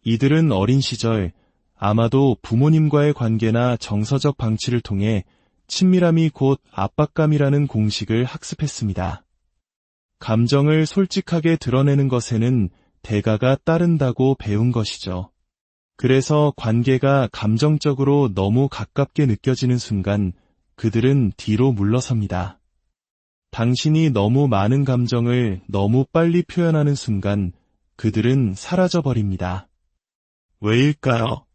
이들은 어린 시절 아마도 부모님과의 관계나 정서적 방치를 통해 친밀함이 곧 압박감이라는 공식을 학습했습니다. 감정을 솔직하게 드러내는 것에는 대가가 따른다고 배운 것이죠. 그래서 관계가 감정적으로 너무 가깝게 느껴지는 순간 그들은 뒤로 물러섭니다. 당신이 너무 많은 감정을 너무 빨리 표현하는 순간 그들은 사라져버립니다. 왜일까요?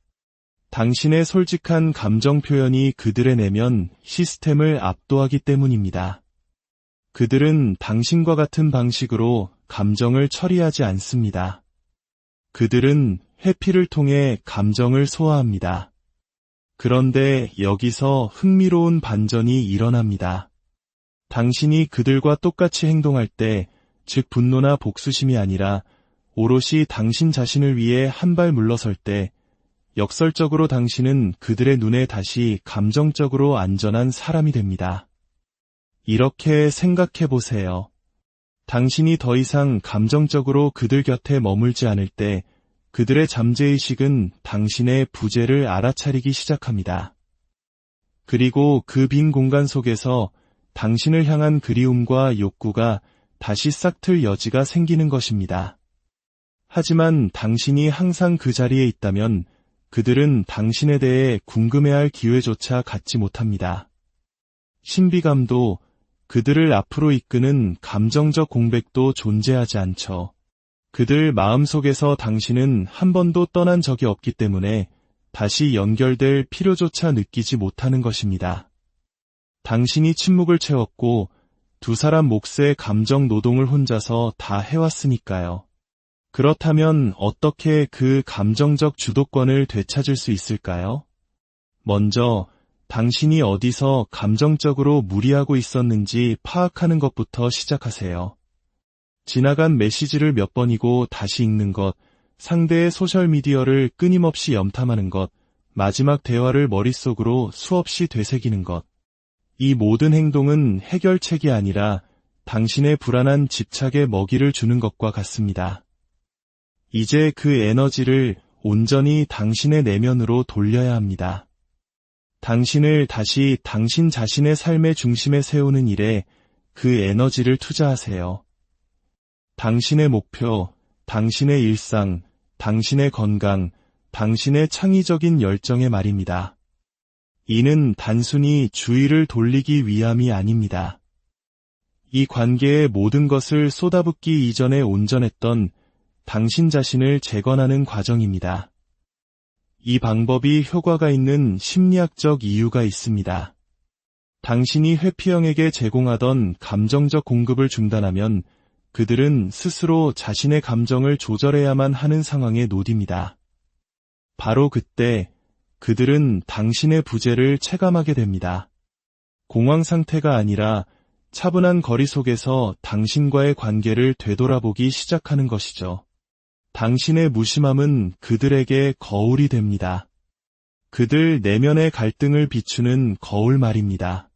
당신의 솔직한 감정 표현이 그들의 내면 시스템을 압도하기 때문입니다. 그들은 당신과 같은 방식으로 감정을 처리하지 않습니다. 그들은 회피를 통해 감정을 소화합니다. 그런데 여기서 흥미로운 반전이 일어납니다. 당신이 그들과 똑같이 행동할 때, 즉 분노나 복수심이 아니라 오롯이 당신 자신을 위해 한 발 물러설 때, 역설적으로 당신은 그들의 눈에 다시 감정적으로 안전한 사람이 됩니다. 이렇게 생각해 보세요. 당신이 더 이상 감정적으로 그들 곁에 머물지 않을 때 그들의 잠재의식은 당신의 부재를 알아차리기 시작합니다. 그리고 그 빈 공간 속에서 당신을 향한 그리움과 욕구가 다시 싹틀 여지가 생기는 것입니다. 하지만 당신이 항상 그 자리에 있다면 그들은 당신에 대해 궁금해할 기회조차 갖지 못합니다. 신비감도, 그들을 앞으로 이끄는 감정적 공백도 존재하지 않죠. 그들 마음속에서 당신은 한 번도 떠난 적이 없기 때문에 다시 연결될 필요조차 느끼지 못하는 것입니다. 당신이 침묵을 채웠고 두 사람 몫의 감정 노동을 혼자서 다 해왔으니까요. 그렇다면 어떻게 그 감정적 주도권을 되찾을 수 있을까요? 먼저 당신이 어디서 감정적으로 무리하고 있었는지 파악하는 것부터 시작하세요. 지나간 메시지를 몇 번이고 다시 읽는 것, 상대의 소셜미디어를 끊임없이 염탐하는 것, 마지막 대화를 머릿속으로 수없이 되새기는 것. 이 모든 행동은 해결책이 아니라 당신의 불안한 집착에 먹이를 주는 것과 같습니다. 이제 그 에너지를 온전히 당신의 내면으로 돌려야 합니다. 당신을 다시 당신 자신의 삶의 중심에 세우는 일에 그 에너지를 투자하세요. 당신의 목표, 당신의 일상, 당신의 건강, 당신의 창의적인 열정의 말입니다. 이는 단순히 주의를 돌리기 위함이 아닙니다. 이 관계의 모든 것을 쏟아붓기 이전에 온전했던 당신 자신을 재건하는 과정입니다. 이 방법이 효과가 있는 심리학적 이유가 있습니다. 당신이 회피형에게 제공하던 감정적 공급을 중단하면 그들은 스스로 자신의 감정을 조절해야만 하는 상황에 놓입니다. 바로 그때 그들은 당신의 부재를 체감하게 됩니다. 공황 상태가 아니라 차분한 거리 속에서 당신과의 관계를 되돌아보기 시작하는 것이죠. 당신의 무심함은 그들에게 거울이 됩니다. 그들 내면의 갈등을 비추는 거울 말입니다.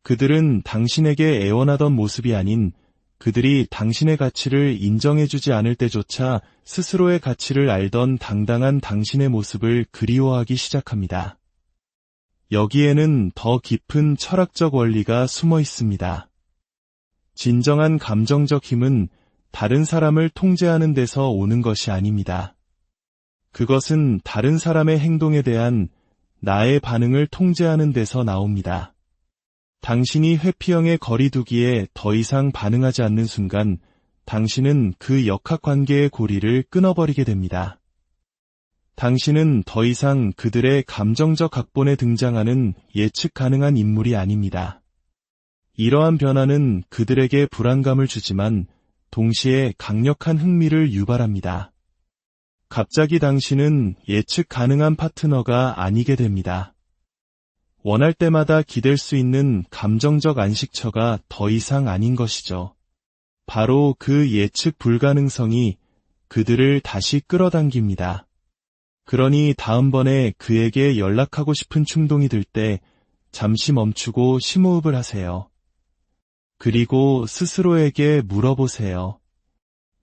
그들은 당신에게 애원하던 모습이 아닌 그들이 당신의 가치를 인정해주지 않을 때조차 스스로의 가치를 알던 당당한 당신의 모습을 그리워하기 시작합니다. 여기에는 더 깊은 철학적 원리가 숨어 있습니다. 진정한 감정적 힘은 다른 사람을 통제하는 데서 오는 것이 아닙니다. 그것은 다른 사람의 행동에 대한 나의 반응을 통제하는 데서 나옵니다. 당신이 회피형의 거리두기에 더 이상 반응하지 않는 순간 당신은 그 역학관계의 고리를 끊어버리게 됩니다. 당신은 더 이상 그들의 감정적 각본에 등장하는 예측 가능한 인물이 아닙니다. 이러한 변화는 그들에게 불안감을 주지만 동시에 강력한 흥미를 유발합니다. 갑자기 당신은 예측 가능한 파트너가 아니게 됩니다. 원할 때마다 기댈 수 있는 감정적 안식처가 더 이상 아닌 것이죠. 바로 그 예측 불가능성이 그들을 다시 끌어당깁니다. 그러니 다음번에 그에게 연락하고 싶은 충동이 들 때 잠시 멈추고 심호흡을 하세요. 그리고 스스로에게 물어보세요.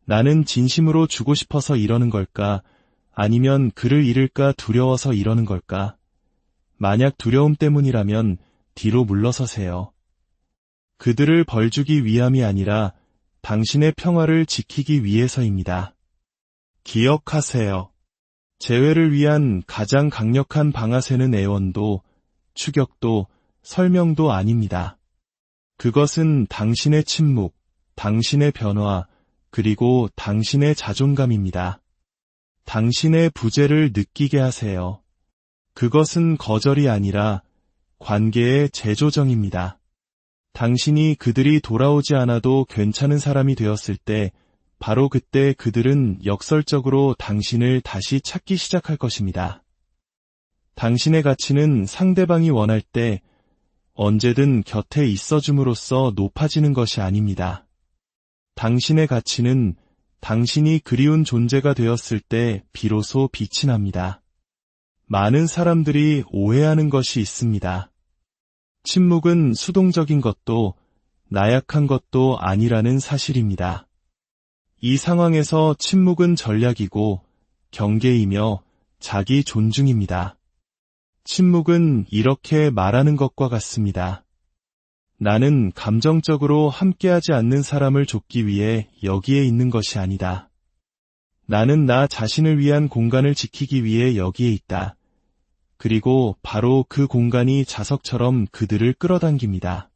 나는 진심으로 주고 싶어서 이러는 걸까? 아니면 그를 잃을까 두려워서 이러는 걸까? 만약 두려움 때문이라면 뒤로 물러서세요. 그들을 벌주기 위함이 아니라 당신의 평화를 지키기 위해서입니다. 기억하세요. 재회를 위한 가장 강력한 방아쇠는 애원도, 추격도, 설명도 아닙니다. 그것은 당신의 침묵, 당신의 변화, 그리고 당신의 자존감입니다. 당신의 부재를 느끼게 하세요. 그것은 거절이 아니라 관계의 재조정입니다. 당신이 그들이 돌아오지 않아도 괜찮은 사람이 되었을 때 바로 그때 그들은 역설적으로 당신을 다시 찾기 시작할 것입니다. 당신의 가치는 상대방이 원할 때 언제든 곁에 있어줌으로써 높아지는 것이 아닙니다. 당신의 가치는 당신이 그리운 존재가 되었을 때 비로소 빛이 납니다. 많은 사람들이 오해하는 것이 있습니다. 침묵은 수동적인 것도 나약한 것도 아니라는 사실입니다. 이 상황에서 침묵은 전략이고 경계이며 자기 존중입니다. 침묵은 이렇게 말하는 것과 같습니다. 나는 감정적으로 함께하지 않는 사람을 좁기 위해 여기에 있는 것이 아니다. 나는 나 자신을 위한 공간을 지키기 위해 여기에 있다. 그리고 바로 그 공간이 자석처럼 그들을 끌어당깁니다.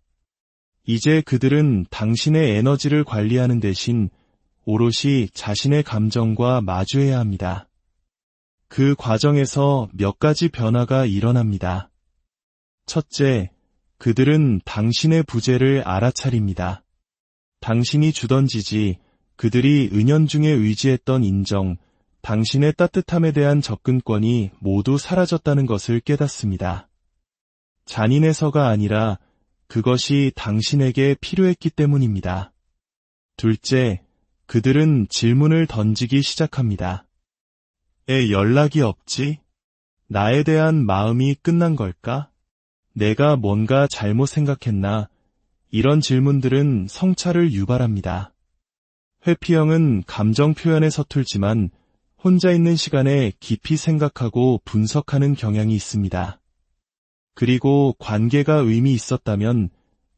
이제 그들은 당신의 에너지를 관리하는 대신 오롯이 자신의 감정과 마주해야 합니다. 그 과정에서 몇 가지 변화가 일어납니다. 첫째, 그들은 당신의 부재를 알아차립니다. 당신이 주던 지지, 그들이 은연중에 의지했던 인정, 당신의 따뜻함에 대한 접근권이 모두 사라졌다는 것을 깨닫습니다. 잔인해서가 아니라 그것이 당신에게 필요했기 때문입니다. 둘째, 그들은 질문을 던지기 시작합니다. 에 연락이 없지? 나에 대한 마음이 끝난 걸까? 내가 뭔가 잘못 생각했나? 이런 질문들은 성찰을 유발합니다. 회피형은 감정 표현에 서툴지만 혼자 있는 시간에 깊이 생각하고 분석하는 경향이 있습니다. 그리고 관계가 의미 있었다면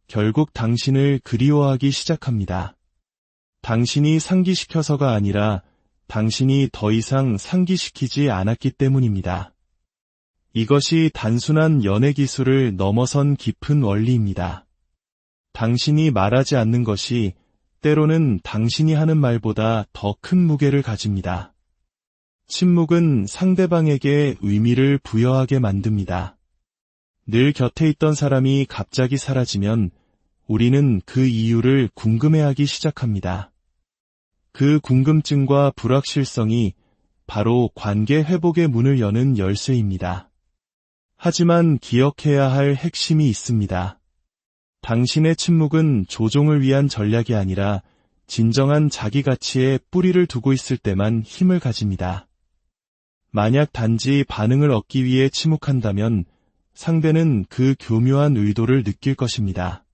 결국 당신을 그리워하기 시작합니다. 당신이 상기시켜서가 아니라 당신이 더 이상 상기시키지 않았기 때문입니다. 이것이 단순한 연애 기술을 넘어선 깊은 원리입니다. 당신이 말하지 않는 것이 때로는 당신이 하는 말보다 더 큰 무게를 가집니다. 침묵은 상대방에게 의미를 부여하게 만듭니다. 늘 곁에 있던 사람이 갑자기 사라지면 우리는 그 이유를 궁금해하기 시작합니다. 그 궁금증과 불확실성이 바로 관계 회복의 문을 여는 열쇠입니다. 하지만 기억해야 할 핵심이 있습니다. 당신의 침묵은 조종을 위한 전략이 아니라 진정한 자기 가치에 뿌리를 두고 있을 때만 힘을 가집니다. 만약 단지 반응을 얻기 위해 침묵한다면 상대는 그 교묘한 의도를 느낄 것입니다.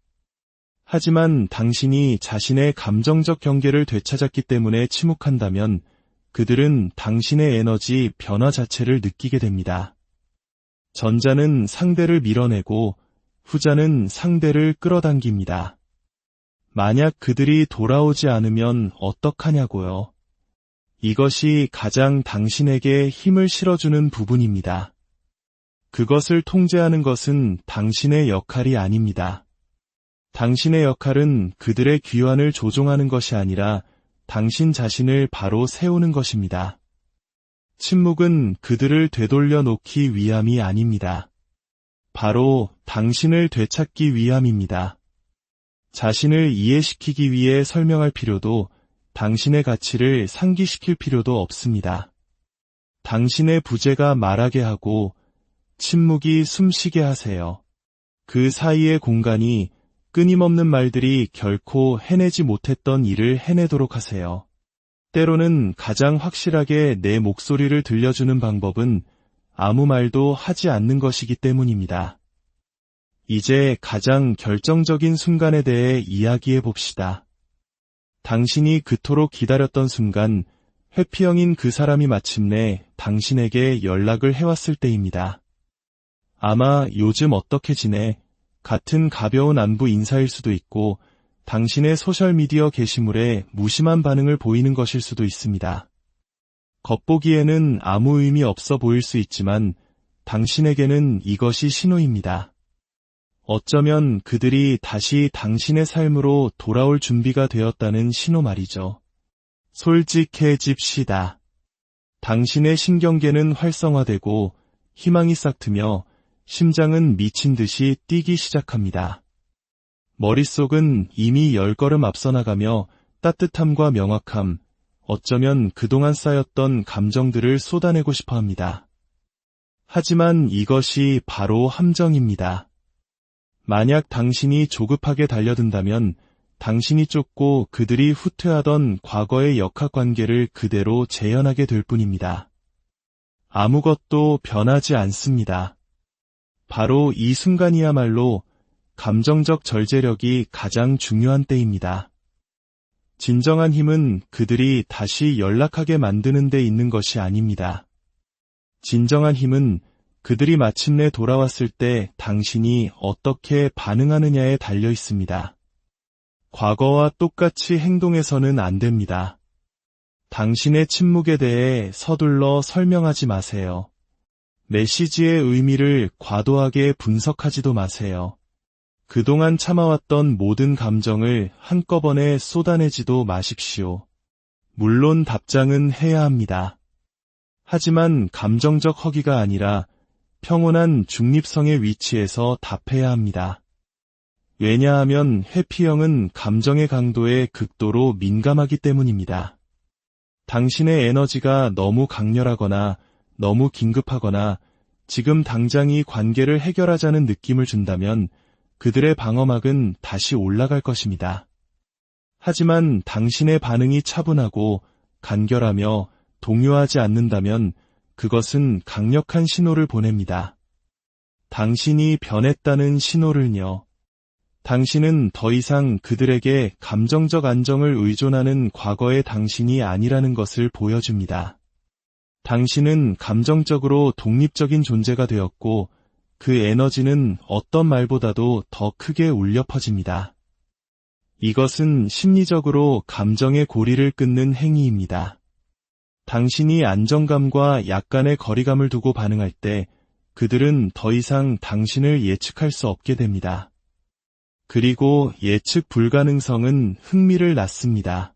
하지만 당신이 자신의 감정적 경계를 되찾았기 때문에 침묵한다면 그들은 당신의 에너지 변화 자체를 느끼게 됩니다. 전자는 상대를 밀어내고 후자는 상대를 끌어당깁니다. 만약 그들이 돌아오지 않으면 어떡하냐고요? 이것이 가장 당신에게 힘을 실어주는 부분입니다. 그것을 통제하는 것은 당신의 역할이 아닙니다. 당신의 역할은 그들의 귀환을 조종하는 것이 아니라 당신 자신을 바로 세우는 것입니다. 침묵은 그들을 되돌려 놓기 위함이 아닙니다. 바로 당신을 되찾기 위함입니다. 자신을 이해시키기 위해 설명할 필요도 당신의 가치를 상기시킬 필요도 없습니다. 당신의 부재가 말하게 하고 침묵이 숨쉬게 하세요. 그 사이의 공간이 끊임없는 말들이 결코 해내지 못했던 일을 해내도록 하세요. 때로는 가장 확실하게 내 목소리를 들려주는 방법은 아무 말도 하지 않는 것이기 때문입니다. 이제 가장 결정적인 순간에 대해 이야기해 봅시다. 당신이 그토록 기다렸던 순간, 회피형인 그 사람이 마침내 당신에게 연락을 해왔을 때입니다. 아마 요즘 어떻게 지내? 같은 가벼운 안부 인사일 수도 있고 당신의 소셜미디어 게시물에 무심한 반응을 보이는 것일 수도 있습니다. 겉보기에는 아무 의미 없어 보일 수 있지만 당신에게는 이것이 신호입니다. 어쩌면 그들이 다시 당신의 삶으로 돌아올 준비가 되었다는 신호 말이죠. 솔직해집시다. 당신의 신경계는 활성화되고 희망이 싹트며 심장은 미친 듯이 뛰기 시작합니다. 머릿속은 이미 10걸음 앞서 나가며 따뜻함과 명확함, 어쩌면 그동안 쌓였던 감정들을 쏟아내고 싶어 합니다. 하지만 이것이 바로 함정입니다. 만약 당신이 조급하게 달려든다면 당신이 쫓고 그들이 후퇴하던 과거의 역학관계를 그대로 재현하게 될 뿐입니다. 아무것도 변하지 않습니다. 바로 이 순간이야말로 감정적 절제력이 가장 중요한 때입니다. 진정한 힘은 그들이 다시 연락하게 만드는 데 있는 것이 아닙니다. 진정한 힘은 그들이 마침내 돌아왔을 때 당신이 어떻게 반응하느냐에 달려 있습니다. 과거와 똑같이 행동해서는 안 됩니다. 당신의 침묵에 대해 서둘러 설명하지 마세요. 메시지의 의미를 과도하게 분석하지도 마세요. 그동안 참아왔던 모든 감정을 한꺼번에 쏟아내지도 마십시오. 물론 답장은 해야 합니다. 하지만 감정적 허기가 아니라 평온한 중립성의 위치에서 답해야 합니다. 왜냐하면 회피형은 감정의 강도에 극도로 민감하기 때문입니다. 당신의 에너지가 너무 강렬하거나 너무 긴급하거나 지금 당장 이 관계를 해결하자는 느낌을 준다면 그들의 방어막은 다시 올라갈 것입니다. 하지만 당신의 반응이 차분하고 간결하며 동요하지 않는다면 그것은 강력한 신호를 보냅니다. 당신이 변했다는 신호를요. 당신은 더 이상 그들에게 감정적 안정을 의존하는 과거의 당신이 아니라는 것을 보여줍니다. 당신은 감정적으로 독립적인 존재가 되었고 그 에너지는 어떤 말보다도 더 크게 울려 퍼집니다. 이것은 심리적으로 감정의 고리를 끊는 행위입니다. 당신이 안정감과 약간의 거리감을 두고 반응할 때 그들은 더 이상 당신을 예측할 수 없게 됩니다. 그리고 예측 불가능성은 흥미를 낳습니다.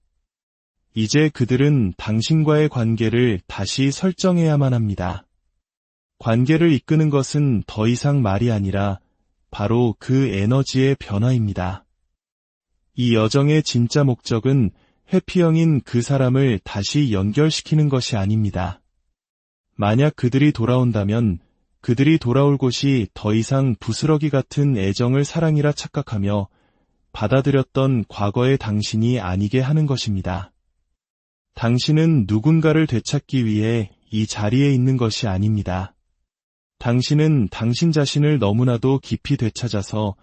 이제 그들은 당신과의 관계를 다시 설정해야만 합니다. 관계를 이끄는 것은 더 이상 말이 아니라 바로 그 에너지의 변화입니다. 이 여정의 진짜 목적은 회피형인 그 사람을 다시 연결시키는 것이 아닙니다. 만약 그들이 돌아온다면 그들이 돌아올 곳이 더 이상 부스러기 같은 애정을 사랑이라 착각하며 받아들였던 과거의 당신이 아니게 하는 것입니다. 당신은 누군가를 되찾기 위해 이 자리에 있는 것이 아닙니다. 당신은 당신 자신을 너무나도 깊이 되찾아서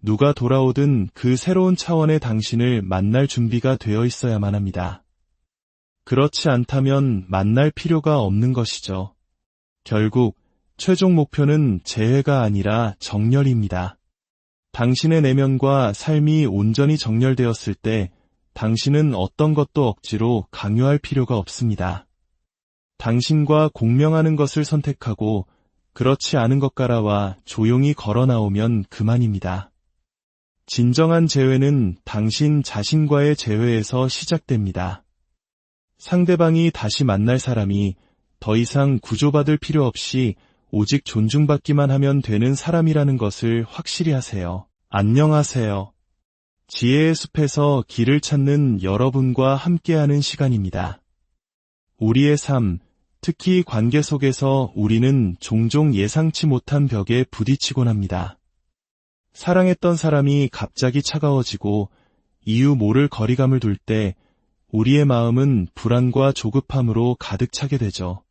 누가 돌아오든 그 새로운 차원의 당신을 만날 준비가 되어 있어야만 합니다. 그렇지 않다면 만날 필요가 없는 것이죠. 결국 최종 목표는 재회가 아니라 정렬입니다. 당신의 내면과 삶이 온전히 정렬되었을 때 당신은 어떤 것도 억지로 강요할 필요가 없습니다. 당신과 공명하는 것을 선택하고 그렇지 않은 것가라와 조용히 걸어 나오면 그만입니다. 진정한 재회는 당신 자신과의 재회에서 시작됩니다. 상대방이 다시 만날 사람이 더 이상 구조받을 필요 없이 오직 존중받기만 하면 되는 사람이라는 것을 확실히 하세요. 안녕하세요. 지혜의 숲에서 길을 찾는 여러분과 함께하는 시간입니다. 우리의 삶, 특히 관계 속에서 우리는 종종 예상치 못한 벽에 부딪히곤 합니다. 사랑했던 사람이 갑자기 차가워지고 이유 모를 거리감을 둘 때 우리의 마음은 불안과 조급함으로 가득 차게 되죠.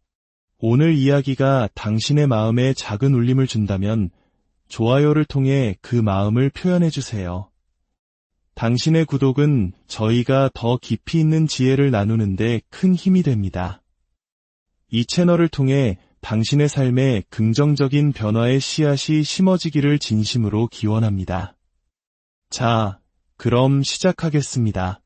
오늘 이야기가 당신의 마음에 작은 울림을 준다면 좋아요를 통해 그 마음을 표현해 주세요. 당신의 구독은 저희가 더 깊이 있는 지혜를 나누는데 큰 힘이 됩니다. 이 채널을 통해 당신의 삶에 긍정적인 변화의 씨앗이 심어지기를 진심으로 기원합니다. 자, 그럼 시작하겠습니다.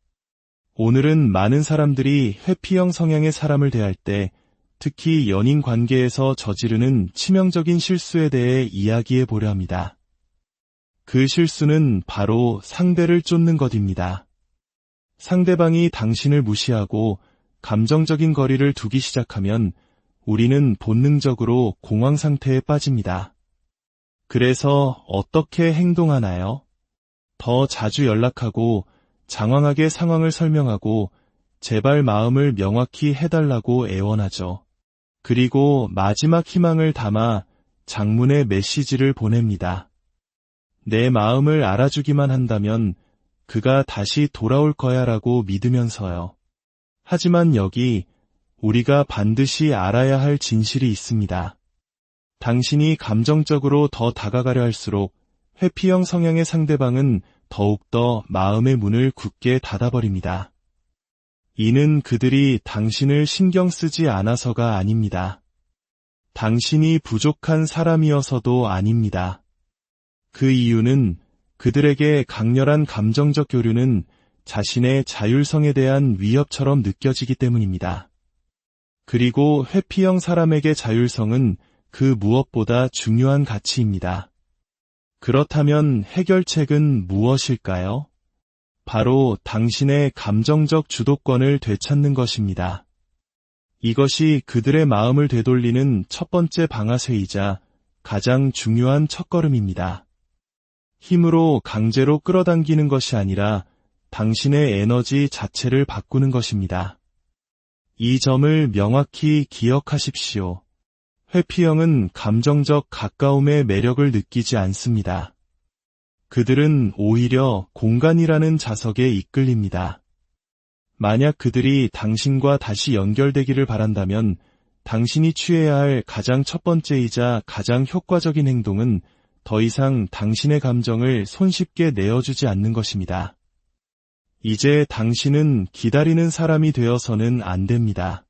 오늘은 많은 사람들이 회피형 성향의 사람을 대할 때 특히 연인 관계에서 저지르는 치명적인 실수에 대해 이야기해 보려 합니다. 그 실수는 바로 상대를 쫓는 것입니다. 상대방이 당신을 무시하고 감정적인 거리를 두기 시작하면 우리는 본능적으로 공황 상태에 빠집니다. 그래서 어떻게 행동하나요? 더 자주 연락하고 장황하게 상황을 설명하고 제발 마음을 명확히 해달라고 애원하죠. 그리고 마지막 희망을 담아 장문의 메시지를 보냅니다. 내 마음을 알아주기만 한다면 그가 다시 돌아올 거야라고 믿으면서요. 하지만 여기 우리가 반드시 알아야 할 진실이 있습니다. 당신이 감정적으로 더 다가가려 할수록 회피형 성향의 상대방은 더욱더 마음의 문을 굳게 닫아버립니다. 이는 그들이 당신을 신경 쓰지 않아서가 아닙니다. 당신이 부족한 사람이어서도 아닙니다. 그 이유는 그들에게 강렬한 감정적 교류는 자신의 자율성에 대한 위협처럼 느껴지기 때문입니다. 그리고 회피형 사람에게 자율성은 그 무엇보다 중요한 가치입니다. 그렇다면 해결책은 무엇일까요? 바로 당신의 감정적 주도권을 되찾는 것입니다. 이것이 그들의 마음을 되돌리는 첫 번째 방아쇠이자 가장 중요한 첫걸음입니다. 힘으로 강제로 끌어당기는 것이 아니라 당신의 에너지 자체를 바꾸는 것입니다. 이 점을 명확히 기억하십시오. 회피형은 감정적 가까움의 매력을 느끼지 않습니다. 그들은 오히려 공간이라는 자석에 이끌립니다. 만약 그들이 당신과 다시 연결되기를 바란다면 당신이 취해야 할 가장 첫 번째이자 가장 효과적인 행동은 더 이상 당신의 감정을 손쉽게 내어주지 않는 것입니다. 이제 당신은 기다리는 사람이 되어서는 안 됩니다.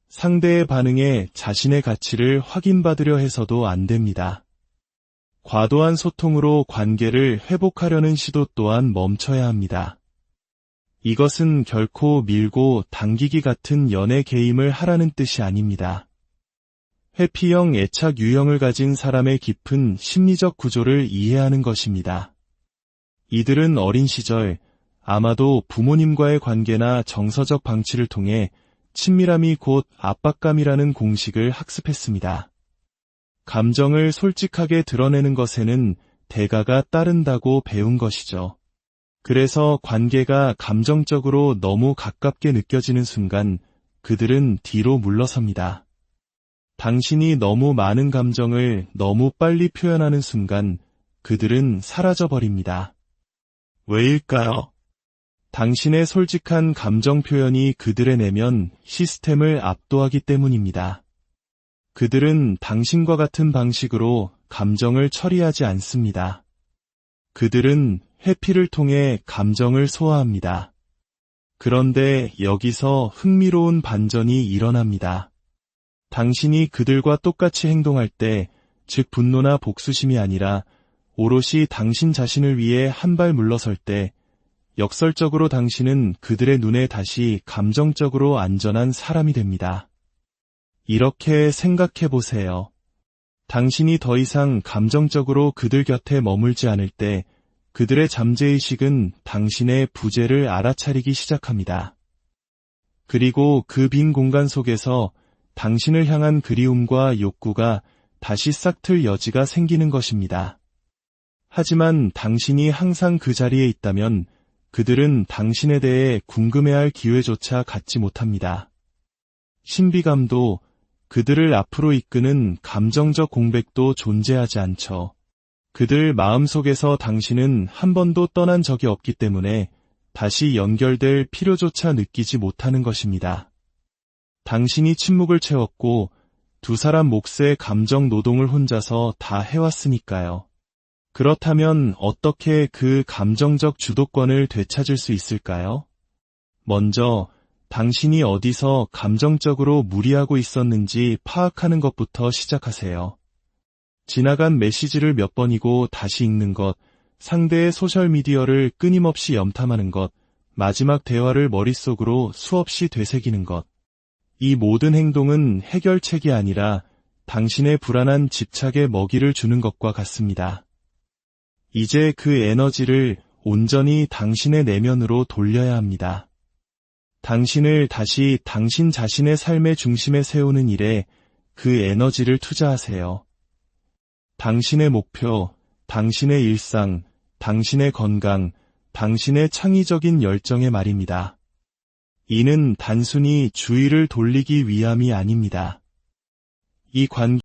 상대의 반응에 자신의 가치를 확인받으려 해서도 안 됩니다. 과도한 소통으로 관계를 회복하려는 시도 또한 멈춰야 합니다. 이것은 결코 밀고 당기기 같은 연애 게임을 하라는 뜻이 아닙니다. 회피형 애착 유형을 가진 사람의 깊은 심리적 구조를 이해하는 것입니다. 이들은 어린 시절 아마도 부모님과의 관계나 정서적 방치를 통해 친밀함이 곧 압박감이라는 공식을 학습했습니다. 감정을 솔직하게 드러내는 것에는 대가가 따른다고 배운 것이죠. 그래서 관계가 감정적으로 너무 가깝게 느껴지는 순간 그들은 뒤로 물러섭니다. 당신이 너무 많은 감정을 너무 빨리 표현하는 순간 그들은 사라져버립니다. 왜일까요? 당신의 솔직한 감정 표현이 그들의 내면 시스템을 압도하기 때문입니다. 그들은 당신과 같은 방식으로 감정을 처리하지 않습니다. 그들은 회피를 통해 감정을 소화합니다. 그런데 여기서 흥미로운 반전이 일어납니다. 당신이 그들과 똑같이 행동할 때, 즉 분노나 복수심이 아니라 오롯이 당신 자신을 위해 한 발 물러설 때, 역설적으로 당신은 그들의 눈에 다시 감정적으로 안전한 사람이 됩니다. 이렇게 생각해 보세요. 당신이 더 이상 감정적으로 그들 곁에 머물지 않을 때 그들의 잠재의식은 당신의 부재를 알아차리기 시작합니다. 그리고 그 빈 공간 속에서 당신을 향한 그리움과 욕구가 다시 싹틀 여지가 생기는 것입니다. 하지만 당신이 항상 그 자리에 있다면 그들은 당신에 대해 궁금해할 기회조차 갖지 못합니다. 신비감도 그들을 앞으로 이끄는 감정적 공백도 존재하지 않죠. 그들 마음속에서 당신은 한 번도 떠난 적이 없기 때문에 다시 연결될 필요조차 느끼지 못하는 것입니다. 당신이 침묵을 채웠고 두 사람 몫의 감정 노동을 혼자서 다 해왔으니까요. 그렇다면 어떻게 그 감정적 주도권을 되찾을 수 있을까요? 먼저 당신이 어디서 감정적으로 무리하고 있었는지 파악하는 것부터 시작하세요. 지나간 메시지를 몇 번이고 다시 읽는 것, 상대의 소셜미디어를 끊임없이 염탐하는 것, 마지막 대화를 머릿속으로 수없이 되새기는 것. 이 모든 행동은 해결책이 아니라 당신의 불안한 집착에 먹이를 주는 것과 같습니다. 이제 그 에너지를 온전히 당신의 내면으로 돌려야 합니다. 당신을 다시 당신 자신의 삶의 중심에 세우는 일에 그 에너지를 투자하세요. 당신의 목표, 당신의 일상, 당신의 건강, 당신의 창의적인 열정의 말입니다. 이는 단순히 주의를 돌리기 위함이 아닙니다. 이 관계